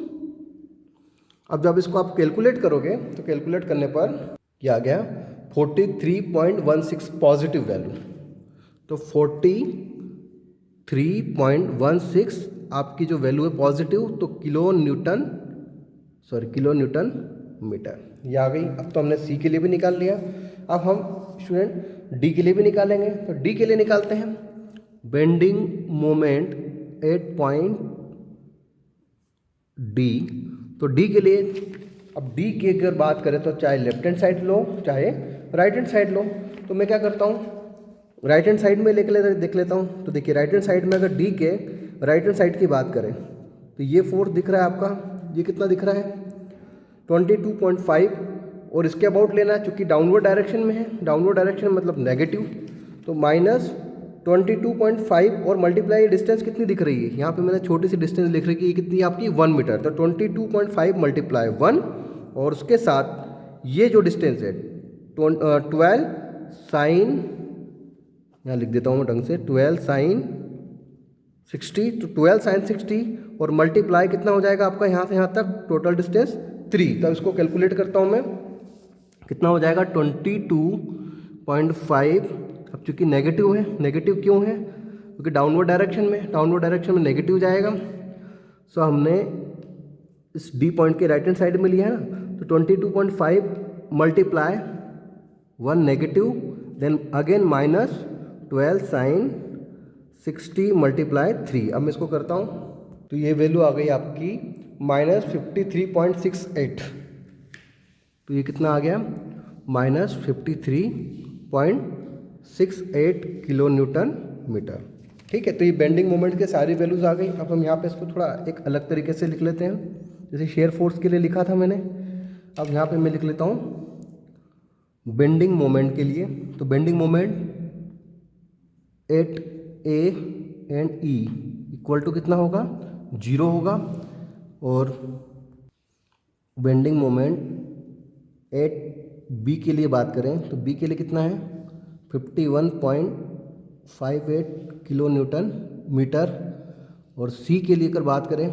अब जब इसको आप कैलकुलेट करोगे तो कैलकुलेट करने पर क्या आ गया 43.16 पॉजिटिव वैल्यू। तो 43.16 आपकी जो वैल्यू है पॉजिटिव, तो किलो न्यूटन मीटर ये आ गई। अब तो हमने सी के लिए भी निकाल लिया, अब हम स्टूडेंट डी के लिए भी निकालेंगे। तो डी के लिए निकालते हैं bending moment at point D. तो डी के लिए, अब डी की अगर बात करें तो चाहे लेफ्ट हैंड साइड लो चाहे राइट हैंड साइड लो, तो मैं क्या करता हूँ राइट हैंड साइड में देख लेता हूँ। तो देखिए राइट हैंड साइड में अगर डी के राइट हैंड साइड की बात करें तो ये फोर्स दिख रहा है आपका, ये कितना दिख रहा है 22.5, और इसके अबाउट लेना है चूँकि डाउनवर्ड डायरेक्शन में है, डाउनवर्ड डायरेक्शन मतलब नेगेटिव, तो -22.5 और मल्टीप्लाई डिस्टेंस कितनी दिख रही है, यहाँ पे मैंने छोटी सी डिस्टेंस लिख रही है कि ये कितनी आपकी 1 मीटर, तो 22.5 मल्टीप्लाई 1, और उसके साथ ये जो डिस्टेंस है 12 साइन, यहाँ लिख देता हूँ मैं ढंग से 12 साइन 60, तो 12 साइन 60 और मल्टीप्लाई कितना हो जाएगा आपका यहाँ से यहाँ तक टोटल डिस्टेंस 3। तब इसको कैलकुलेट करता हूँ मैं, कितना हो जाएगा 22.5। अब चूँकि नेगेटिव है, नेगेटिव क्यों है क्योंकि डाउनवर्ड डायरेक्शन में नेगेटिव जाएगा। सो हमने इस डी पॉइंट के राइट हैंड साइड में लिया है ना, तो 22.5 multiply 1 negative, then again -12 sine 60 multiply 3। अब मैं इसको करता हूँ तो ये वैल्यू आ गई आपकी -53.68। तो ये कितना आ गया -53.68 किलो न्यूटन मीटर। ठीक है, तो ये बेंडिंग मोमेंट के सारी वैल्यूज़ आ गई। अब हम यहाँ पे इसको थोड़ा एक अलग तरीके से लिख लेते हैं, जैसे शेयर फोर्स के लिए लिखा था मैंने। अब यहाँ पे मैं लिख लेता हूँ बेंडिंग मोमेंट के लिए। तो bending moment at A and E equal to कितना होगा 0 होगा, और बेंडिंग मोमेंट एट बी के लिए बात करें तो बी के लिए कितना है 51.58 किलो न्यूटन मीटर, और सी के लिए अगर बात करें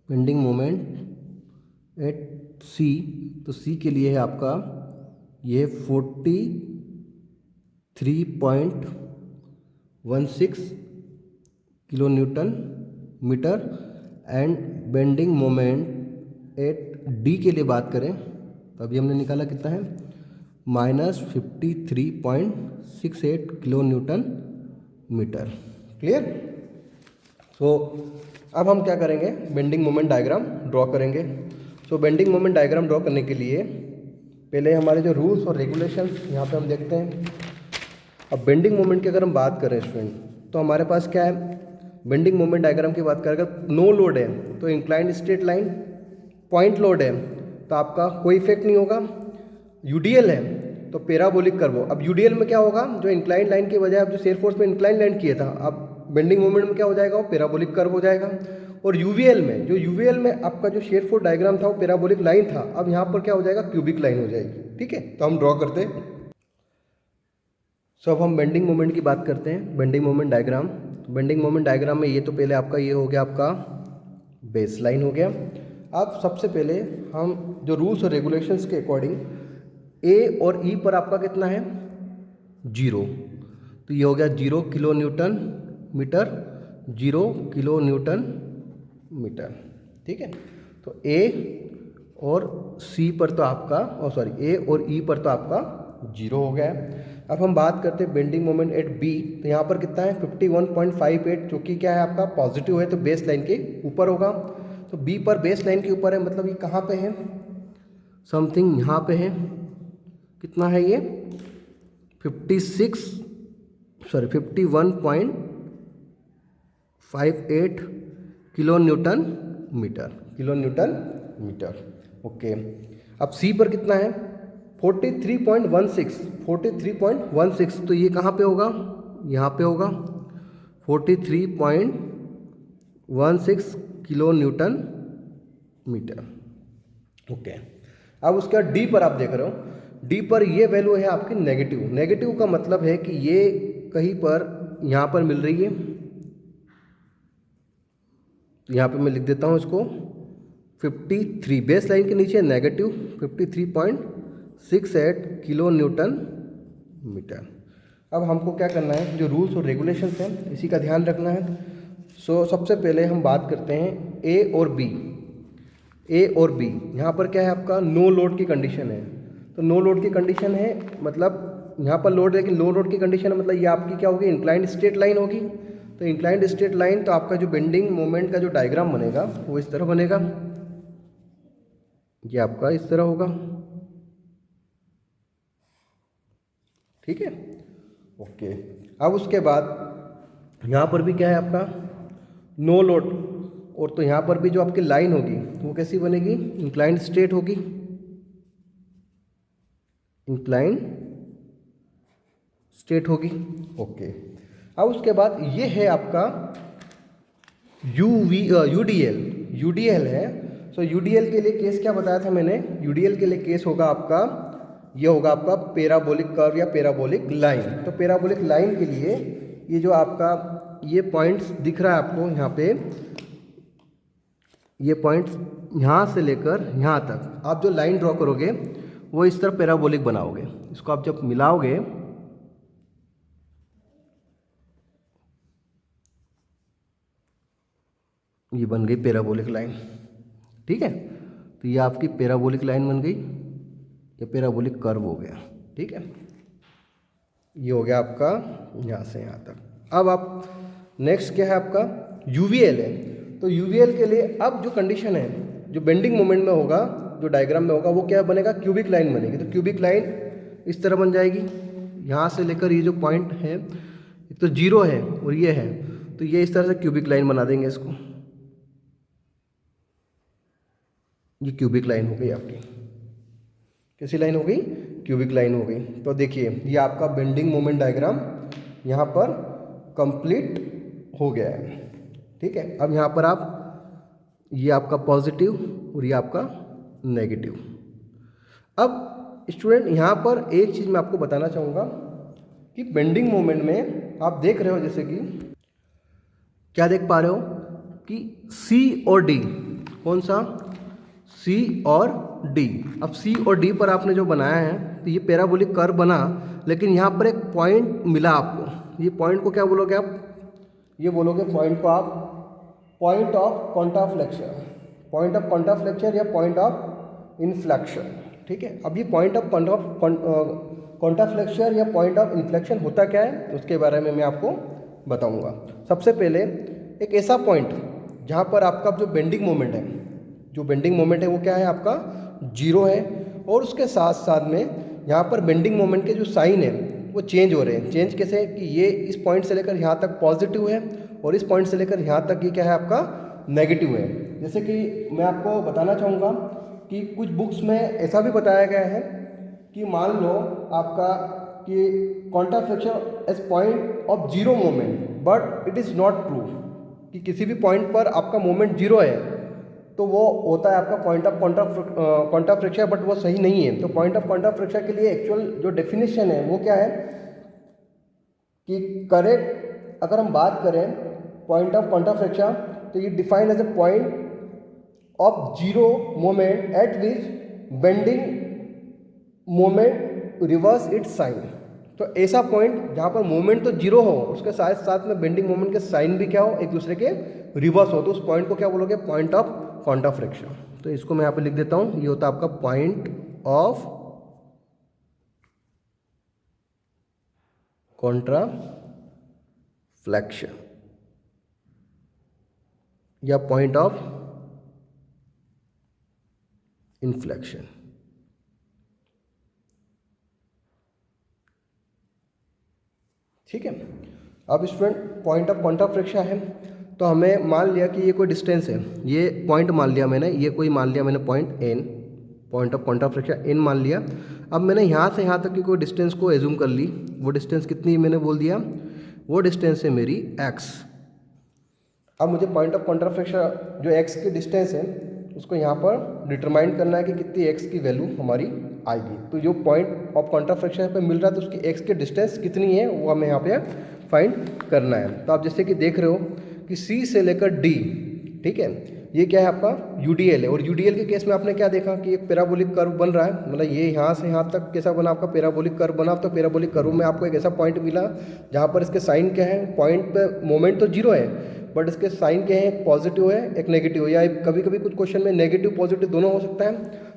बेंडिंग मोमेंट एट सी, तो सी के लिए है आपका ये 43.16 kilo newton metre, and bending moment at D के लिए बात करें तो अभी हमने निकाला कितना है -53.68 किलो न्यूटन मीटर। क्लियर। सो अब हम क्या करेंगे बेंडिंग मोमेंट डायग्राम ड्रॉ करेंगे। सो बेंडिंग मोमेंट डायग्राम ड्रॉ करने के लिए पहले हमारे जो रूल्स और रेगुलेशंस यहाँ पे हम देखते हैं। अब बेंडिंग मोमेंट की अगर हम बात करें स्टूडेंट, तो हमारे पास क्या है बेंडिंग मोमेंट डायग्राम की बात करें, अगर नो लोड है तो inclined straight line, point load है तो आपका कोई इफेक्ट नहीं होगा, यूडीएल है तो पैराबोलिक कर्व। अब यूडीएल में क्या होगा, जो इंक्लाइंड लाइन के बजाय अब जो शेयर फोर्स में इंक्लाइंड लाइन किया था, अब बेंडिंग मोमेंट में क्या हो जाएगा वो पैराबोलिक कर्व हो जाएगा। और यूवीएल में, जो यूवीएल में आपका जो शेयर फोर्स डायग्राम था वो पैराबोलिक लाइन था, अब यहाँ पर क्या हो जाएगा क्यूबिक लाइन हो जाएगी। ठीक है, तो हम ड्रॉ करते हैं। सो अब हम बेंडिंग मोमेंट की बात करते हैं, bending moment diagram. Bending moment diagram में ये तो पहले आपका ये हो गया आपका बेस लाइन हो गया। अब सबसे पहले हम जो रूल्स और रेगुलेशंस के अकॉर्डिंग ए और ई पर आपका कितना है 0, तो ये हो गया 0 kilo newton metre, 0 kilo newton metre. ठीक है, तो ए और सी पर तो आपका ए और ई पर तो आपका 0 हो गया है। अब हम बात करते हैं बेंडिंग मोमेंट एट बी, तो यहाँ पर कितना है 51.58, जो कि क्या है आपका पॉजिटिव है तो बेस लाइन के ऊपर होगा। तो बी पर बेस लाइन के ऊपर है, मतलब ये कहाँ पे है समथिंग यहाँ पे है, कितना है ये 51.58 किलो न्यूटन मीटर, ओके। अब सी पर कितना है 43.16 तो ये कहाँ पे होगा, यहाँ पे होगा 43.16 किलो न्यूटन मीटर। ओके, अब उसके बाद डी पर आप देख रहे हो, डी पर ये वैल्यू है आपकी नेगेटिव। नेगेटिव का मतलब है कि ये कहीं पर यहाँ पर मिल रही है, यहाँ पे मैं लिख देता हूँ इसको 53, बेस लाइन के नीचे नेगेटिव 53.68 किलो न्यूटन मीटर। अब हमको क्या करना है, जो रूल्स और रेगुलेशंस हैं इसी का ध्यान रखना है। सबसे पहले हम बात करते हैं ए और बी। ए और बी यहाँ पर क्या है आपका, नो लोड की कंडीशन है। तो नो लोड की कंडीशन है मतलब यहाँ पर लोड, लेकिन लो लोड की कंडीशन है मतलब ये आपकी क्या होगी, इंक्लाइंड स्ट्रेट लाइन होगी। तो इंक्लाइंड स्ट्रेट लाइन, तो आपका जो बेंडिंग मोमेंट का जो डायग्राम बनेगा वो इस तरह बनेगा, ये आपका इस तरह होगा। ठीक है, ओके। अब उसके बाद यहाँ पर भी क्या है आपका नो लोड, और तो यहाँ पर भी जो आपकी लाइन होगी वो कैसी बनेगी, इंक्लाइंड स्ट्रेट होगी, इंक्लाइंड स्ट्रेट होगी। ओके, अब उसके बाद ये है आपका यूडीएल है। सो यूडीएल के लिए केस क्या बताया था मैंने, यूडीएल के लिए केस होगा आपका, ये होगा आपका पैराबोलिक कर्व या पैराबोलिक लाइन। तो पैराबोलिक लाइन के लिए ये जो आपका ये पॉइंट्स दिख रहा है आपको यहाँ पे, ये पॉइंट्स यहाँ से लेकर यहाँ तक आप जो लाइन ड्रॉ करोगे वो इस तरह पैराबोलिक बनाओगे। इसको आप जब मिलाओगे, ये बन गई पैराबोलिक लाइन। ठीक है, तो ये आपकी पैराबोलिक लाइन बन गई, ये पैराबोलिक कर्व हो गया। ठीक है, ये हो गया आपका यहाँ से यहाँ तक। अब आप नेक्स्ट क्या है आपका यूवीएल है। तो यूवीएल के लिए अब जो कंडीशन है, जो बेंडिंग मोमेंट में होगा, जो डायग्राम में होगा, वो क्या बनेगा, क्यूबिक लाइन बनेगी। तो क्यूबिक लाइन इस तरह बन जाएगी, यहाँ से लेकर ये जो पॉइंट है, एक तो जीरो है और ये है, तो ये इस तरह से क्यूबिक लाइन बना देंगे इसको। ये क्यूबिक लाइन हो गई आपकी, कैसी लाइन हो गई, क्यूबिक लाइन हो गई। तो देखिए ये आपका बेंडिंग मोमेंट डायग्राम यहाँ पर कंप्लीट हो गया है। ठीक है, अब यहाँ पर आप, ये आपका पॉजिटिव और ये आपका नेगेटिव। अब स्टूडेंट यहाँ पर एक चीज़ मैं आपको बताना चाहूँगा कि बेंडिंग मोमेंट में आप देख रहे हो, जैसे कि क्या देख पा रहे हो कि सी और डी, कौन सा, सी और डी। अब सी और डी पर आपने जो बनाया है, तो ये पैराबोलिक कर्व बना, लेकिन यहाँ पर एक पॉइंट मिला आपको। ये पॉइंट को क्या बोलोगे आप, ये बोलोगे पॉइंट को आप पॉइंट ऑफ कॉन्ट्राफ्लेक्शन, पॉइंट ऑफ कॉन्ट्राफ्लेक्शन या पॉइंट ऑफ इन्फ्लेक्शन। ठीक है, अब ये पॉइंट ऑफ कॉन्ट्राफ्लेक्शन या पॉइंट ऑफ इन्फ्लेक्शन होता क्या है, उसके बारे में मैं आपको बताऊंगा। सबसे पहले एक ऐसा पॉइंट जहाँ पर आपका जो बेंडिंग मोमेंट है, जो बेंडिंग मोमेंट है वो क्या है आपका जीरो है, और उसके साथ साथ में यहाँ पर बेंडिंग मोमेंट के जो साइन है वो चेंज हो रहे हैं। चेंज कैसे कि ये इस पॉइंट से लेकर यहाँ तक पॉजिटिव है और इस पॉइंट से लेकर यहाँ तक ये क्या है आपका नेगेटिव है। जैसे कि मैं आपको बताना चाहूँगा कि कुछ बुक्स में ऐसा भी बताया गया है कि मान लो आपका कि contraflexure as point of zero moment, but it is not true, कि किसी भी पॉइंट पर आपका मोमेंट जीरो है तो वो होता है आपका पॉइंट ऑफ कॉन्ट्राफ्लेक्शन, बट वो सही नहीं है। तो पॉइंट ऑफ कॉन्ट्राफ्लेक्शन के लिए एक्चुअल जो डेफिनेशन है वो क्या है कि करेक्ट, अगर हम बात करें पॉइंट ऑफ कॉन्ट्राफ्लेक्शन, तो ये defined as a point of zero moment at which bending moment reverse its sign. तो ऐसा पॉइंट जहाँ पर मोमेंट तो जीरो हो, उसके साथ साथ में बेंडिंग मोमेंट के साइन भी क्या हो, एक दूसरे के रिवर्स हो, तो उस पॉइंट को क्या बोलोगे, पॉइंट ऑफ कॉन्ट्राफ्लेक्शन। तो इसको मैं यहाँ पे लिख देता हूँ, ये होता है आपका पॉइंट ऑफ कॉन्ट्राफ्लेक्शन या पॉइंट ऑफ इन्फ्लेक्शन। ठीक है, अब स्टूडेंट पॉइंट ऑफ कॉन्ट्राफ्लेक्शन है, तो हमें मान लिया कि ये कोई डिस्टेंस है, ये पॉइंट मान लिया मैंने, ये कोई मान लिया मैंने point N, point of contraflexure n मान लिया। अब मैंने यहाँ से यहाँ तक की कोई डिस्टेंस को एज्यूम कर ली। वो डिस्टेंस कितनी मैंने बोल दिया, वो डिस्टेंस है मेरी x। अब मुझे पॉइंट ऑफ कॉन्ट्राफ्लेक्शन जो x की डिस्टेंस है उसको यहाँ पर डिटरमाइन करना है कि कितनी x की वैल्यू हमारी आएगी। तो जो पॉइंट ऑफ कॉन्ट्राफ्लेक्शन पे मिल रहा है तो उसकी x की डिस्टेंस कितनी है वो हमें यहाँ पे फाइंड करना है। तो आप जैसे कि देख रहे हो कि C से लेकर D, ठीक है, ये क्या है आपका UDL है। और UDL के केस में आपने क्या देखा कि एक पैराबोलिक कर्व बन रहा है, मतलब ये यहाँ से यहाँ तक कैसा बना आपका पैराबोलिक कर्व बना। तो पैराबोलिक कर्व में आपको एक ऐसा पॉइंट मिला जहाँ पर इसके साइन क्या है, पॉइंट पे मोमेंट तो जीरो है बट इसके साइन क्या है, एक पॉजिटिव है एक नेगेटिव है, या कभी कभी कुछ क्वेश्चन में नेगेटिव पॉजिटिव दोनों हो सकता है।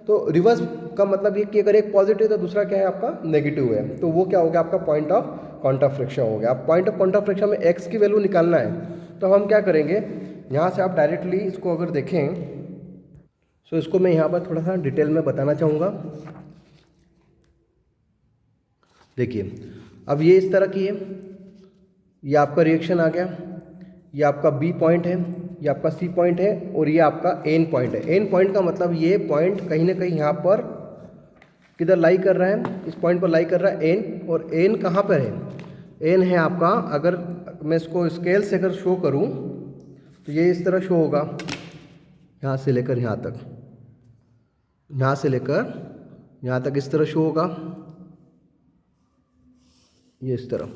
तो रिवर्स का मतलब ये कि अगर एक पॉजिटिव तो दूसरा क्या है आपका नेगेटिव है, तो वो क्या हो गया आपका पॉइंट ऑफ कॉन्ट्राफ्लेक्शन हो गया। अब पॉइंट ऑफ कॉन्ट्राफ्लेक्शन में एक्स की वैल्यू निकालना है तो हम क्या करेंगे, यहाँ से आप डायरेक्टली इसको अगर देखें तो इसको मैं यहाँ पर थोड़ा सा डिटेल में बताना चाहूँगा। देखिए अब ये इस तरह की है, ये आपका रिएक्शन आ गया, ये आपका बी पॉइंट है, ये आपका सी पॉइंट है और ये आपका एन पॉइंट है। एन पॉइंट का मतलब ये पॉइंट कहीं ना कहीं यहाँ पर किधर लाई कर रहा है, इस पॉइंट पर लाई कर रहा है एन। और एन कहाँ पर है, एन है आपका, अगर मैं इसको स्केल से अगर शो करूँ तो ये इस तरह शो होगा, यहाँ से लेकर यहाँ तक, यहाँ से लेकर यहाँ तक इस तरह शो होगा, ये इस तरह।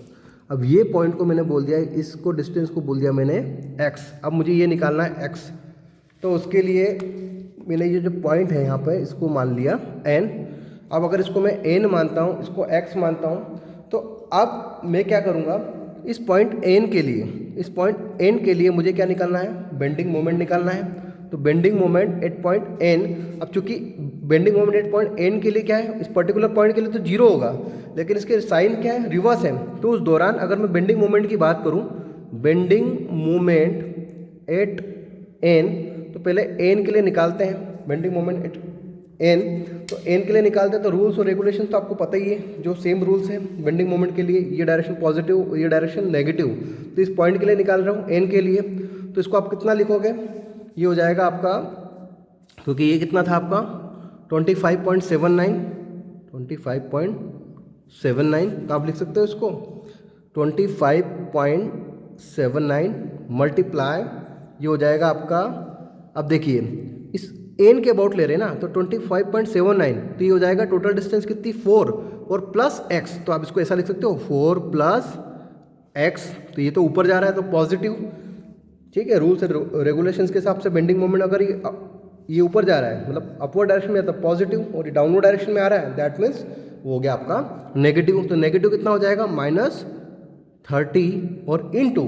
अब ये पॉइंट को मैंने बोल दिया, इसको डिस्टेंस को बोल दिया मैंने x। अब मुझे ये निकालना है x, तो उसके लिए मैंने ये जो पॉइंट है यहाँ पे इसको मान लिया n। अब अगर इसको मैं n मानता हूँ, इसको x मानता हूँ, तो अब मैं क्या करूँगा, इस पॉइंट n के लिए, इस पॉइंट n के लिए मुझे क्या निकालना है, बेंडिंग मोमेंट निकालना है। तो bending moment at point n, अब चूंकि bending moment at point n के लिए क्या है, इस पर्टिकुलर पॉइंट के लिए तो जीरो होगा, लेकिन इसके साइन क्या है, रिवर्स है। तो उस दौरान अगर मैं बेंडिंग मोमेंट की बात करूं, बेंडिंग मोमेंट एट n, तो पहले n के लिए निकालते हैं बेंडिंग मोमेंट एट n। तो n के लिए निकालते हैं तो रूल्स और रेगुलेशन तो आपको पता ही है, जो सेम रूल्स है बेंडिंग मोमेंट के लिए, ये डायरेक्शन पॉजिटिव, ये डायरेक्शन नेगेटिव। तो इस पॉइंट के लिए निकाल रहा हूँ n के लिए, तो इसको आप कितना लिखोगे, ये हो जाएगा आपका, क्योंकि ये कितना था आपका 25.79, 25.79, तो आप लिख सकते हो इसको 25.79 मल्टीप्लाई, ये हो जाएगा आपका। अब देखिए इस एन के अबाउट ले रहे हैं ना, तो 25.79, तो ये हो जाएगा टोटल डिस्टेंस कितनी 4 और प्लस x। तो आप इसको ऐसा लिख सकते हो 4 प्लस x, तो ये तो ऊपर जा रहा है तो पॉजिटिव, ठीक है। रूल्स रेगुलेशंस के हिसाब से बेंडिंग मोमेंट अगर ये ऊपर जा रहा है मतलब अपवर्ड डायरेक्शन में, तो पॉजिटिव, और ये डाउनवर्ड डायरेक्शन में आ रहा है, दैट मीन्स वो हो गया आपका नेगेटिव। तो नेगेटिव कितना हो जाएगा -30, और इनटू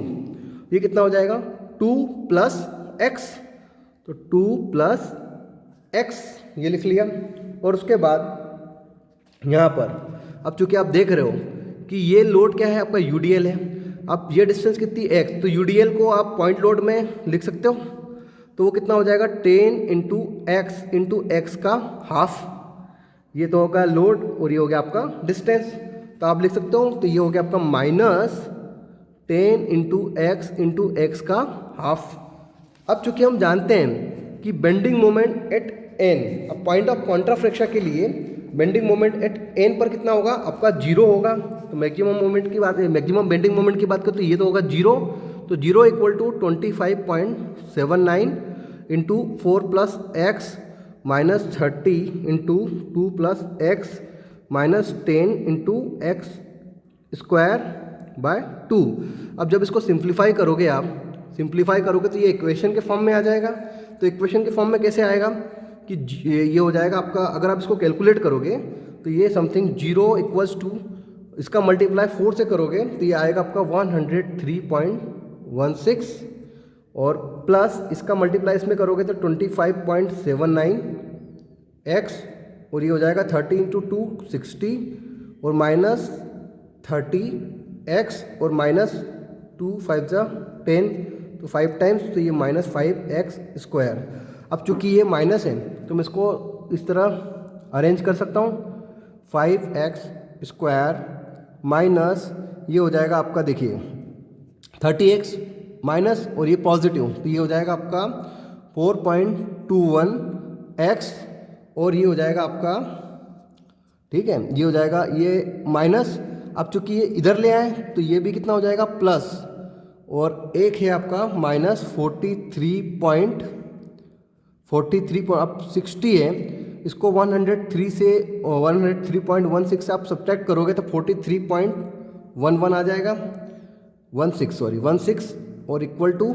ये कितना हो जाएगा 2 प्लस x, तो 2 प्लस x ये लिख लिया। और उसके बाद यहाँ पर अब चूंकि आप देख रहे हो कि ये लोड क्या है आपका UDL है, अब ये डिस्टेंस कितनी x, तो UDL को आप पॉइंट लोड में लिख सकते हो, तो वो कितना हो जाएगा 10 इंटू एक्स का हाफ, ये तो होगा लोड और ये हो गया आपका डिस्टेंस। तो आप लिख सकते हो, तो ये हो गया आपका -10 इंटू एक्स का हाफ। अब चूंकि हम जानते हैं कि बेंडिंग मोमेंट एट n, अब पॉइंट ऑफ कॉन्ट्राफ्लेक्शन के लिए बेंडिंग मोमेंट एट n पर कितना होगा आपका 0 होगा। तो मैक्सिमम मोमेंट की बात, मैक्सिमम बेंडिंग मोमेंट की बात करें तो ये तो होगा 0, तो 0 equal to 25.79 into 4 plus X -30 into 2 plus X -10 into X square by 2। अब जब इसको सिंप्लीफाई करोगे, आप सिंप्लीफाई करोगे तो ये इक्वेशन के फॉर्म में आ जाएगा। तो इक्वेशन के फॉर्म में कैसे आएगा कि ये हो जाएगा आपका, अगर आप इसको कैलकुलेट करोगे तो ये समथिंग 0 इक्वल्स टू, इसका मल्टीप्लाई 4 से करोगे तो ये आएगा आपका 103.16, और प्लस इसका मल्टीप्लाई इसमें करोगे तो 25.79 x, और ये हो जाएगा 30 इंटू 2 60, और -30 x, और -2 5 10, तो 5 टाइम्स, तो ये -5x स्क्वायर। अब चूंकि ये माइनस है तो मैं इसको इस तरह अरेंज कर सकता हूँ, 5x स्क्वायर माइनस ये हो जाएगा आपका, देखिए 30x माइनस और ये पॉजिटिव, तो ये हो जाएगा आपका 4.21x, और ये हो जाएगा आपका, ठीक है, ये हो जाएगा ये माइनस। अब चूंकि ये इधर ले आए तो ये भी कितना हो जाएगा प्लस, और एक है आपका माइनस 43 अब 60 है, इसको 103 से 103.16 से आप सब्ट्रैक्ट करोगे तो 43.11 आ जाएगा, 16 और इक्वल टू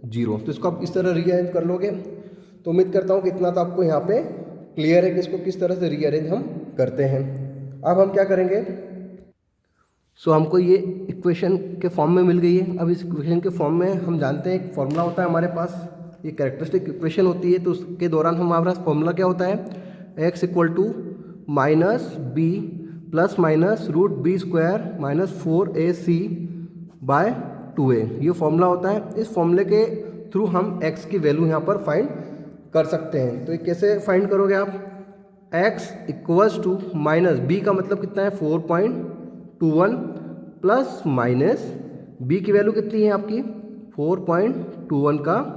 0। तो इसको आप इस तरह रीअरेंज कर लोगे। तो उम्मीद करता हूँ कि इतना तो आपको यहाँ पे क्लियर है कि इसको किस तरह से रीअरेंज हम करते हैं। अब हम क्या करेंगे, हमको ये इक्वेशन के फॉर्म में मिल गई है। अब इस इक्वेशन के फॉर्म में हम जानते हैं एक फॉर्मूला होता है हमारे पास, ये कैरेक्टरिस्टिक इक्वेशन होती है। तो उसके दौरान हमारे पास फॉर्मूला क्या होता है, x equal to minus B plus minus root B square minus 4ac by 2a, ये फॉर्मूला होता है। इस फॉर्मूले के थ्रू हम x की वैल्यू यहाँ पर फाइंड कर सकते हैं। तो ये कैसे फाइंड करोगे आप, x equals to minus B का मतलब कितना है 4.21 प्लस माइनस बी की वैल्यू कितनी है आपकी 4.21 का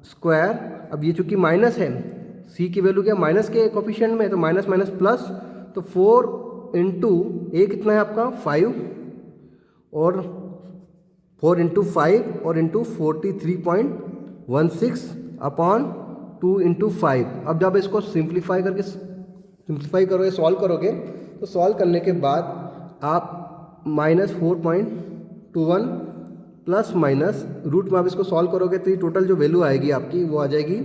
स्क्वायर। अब ये चूंकि माइनस है, सी की वैल्यू क्या माइनस के कोफिशिएंट में, तो माइनस माइनस प्लस, तो 4 इंटू ए कितना है आपका 5, और 4 इंटू 5 और इंटू 43.16 अपॉन 2 इंटू 5। अब जब इसको सिंप्लीफाई करोगे, सॉल्व करोगे, तो सॉल्व करने के बाद आप माइनस 4.21 प्लस माइनस रूट में आप इसको सॉल्व करोगे तो ये टोटल जो वैल्यू आएगी आपकी वो आ जाएगी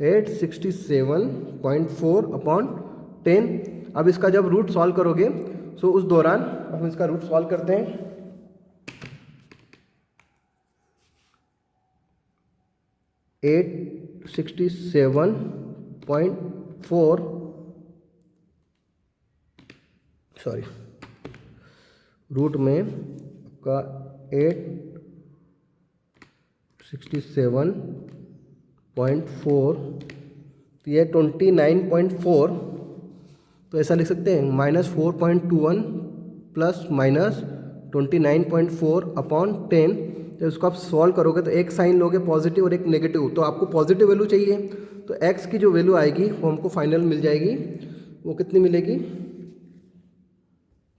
867.4 अपॉन 10। अब इसका जब रूट सॉल्व करोगे तो उस दौरान हम इसका रूट सॉल्व करते हैं। 867.4 रूट में आपका 867.4, तो ये 29.4, तो ऐसा लिख सकते हैं -4.21 प्लस माइनस 29.4 अपॉन 10। तो इसको आप सॉल्व करोगे तो एक साइन लोगे पॉजिटिव और एक नेगेटिव, तो आपको पॉजिटिव वैल्यू चाहिए, तो x की जो वैल्यू आएगी वो हमको फाइनल मिल जाएगी। वो कितनी मिलेगी,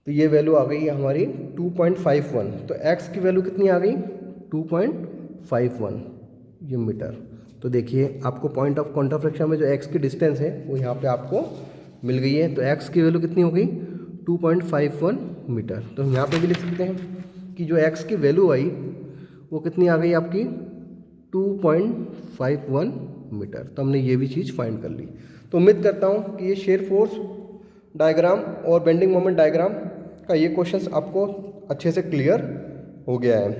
तो ये वैल्यू आ गई हमारी 2.51। तो x की वैल्यू कितनी आ गई 2.51 ये मीटर। तो देखिए आपको पॉइंट ऑफ कॉन्ट्राफ्लेक्शन में जो x की डिस्टेंस है वो यहाँ पे आपको मिल गई है। तो x की वैल्यू कितनी हो गई 2.51 मीटर। तो हम यहाँ पे भी लिख सकते हैं कि जो x की वैल्यू आई वो कितनी आ गई आपकी 2.51 मीटर। तो हमने ये भी चीज़ फाइंड कर ली। तो उम्मीद करता हूँ कि ये शेयर फोर्स डायग्राम और बेंडिंग मोमेंट डायग्राम का ये क्वेश्चंस आपको अच्छे से क्लियर हो गया है।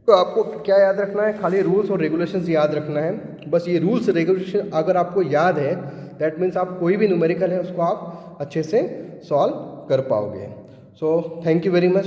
तो आपको क्या याद रखना है, खाली रूल्स और रेगुलेशंस याद रखना है। बस ये रूल्स रेगुलेशन अगर आपको याद है दैट मीन्स आप कोई भी न्यूमेरिकल है उसको आप अच्छे से सॉल्व कर पाओगे। So thank you very much.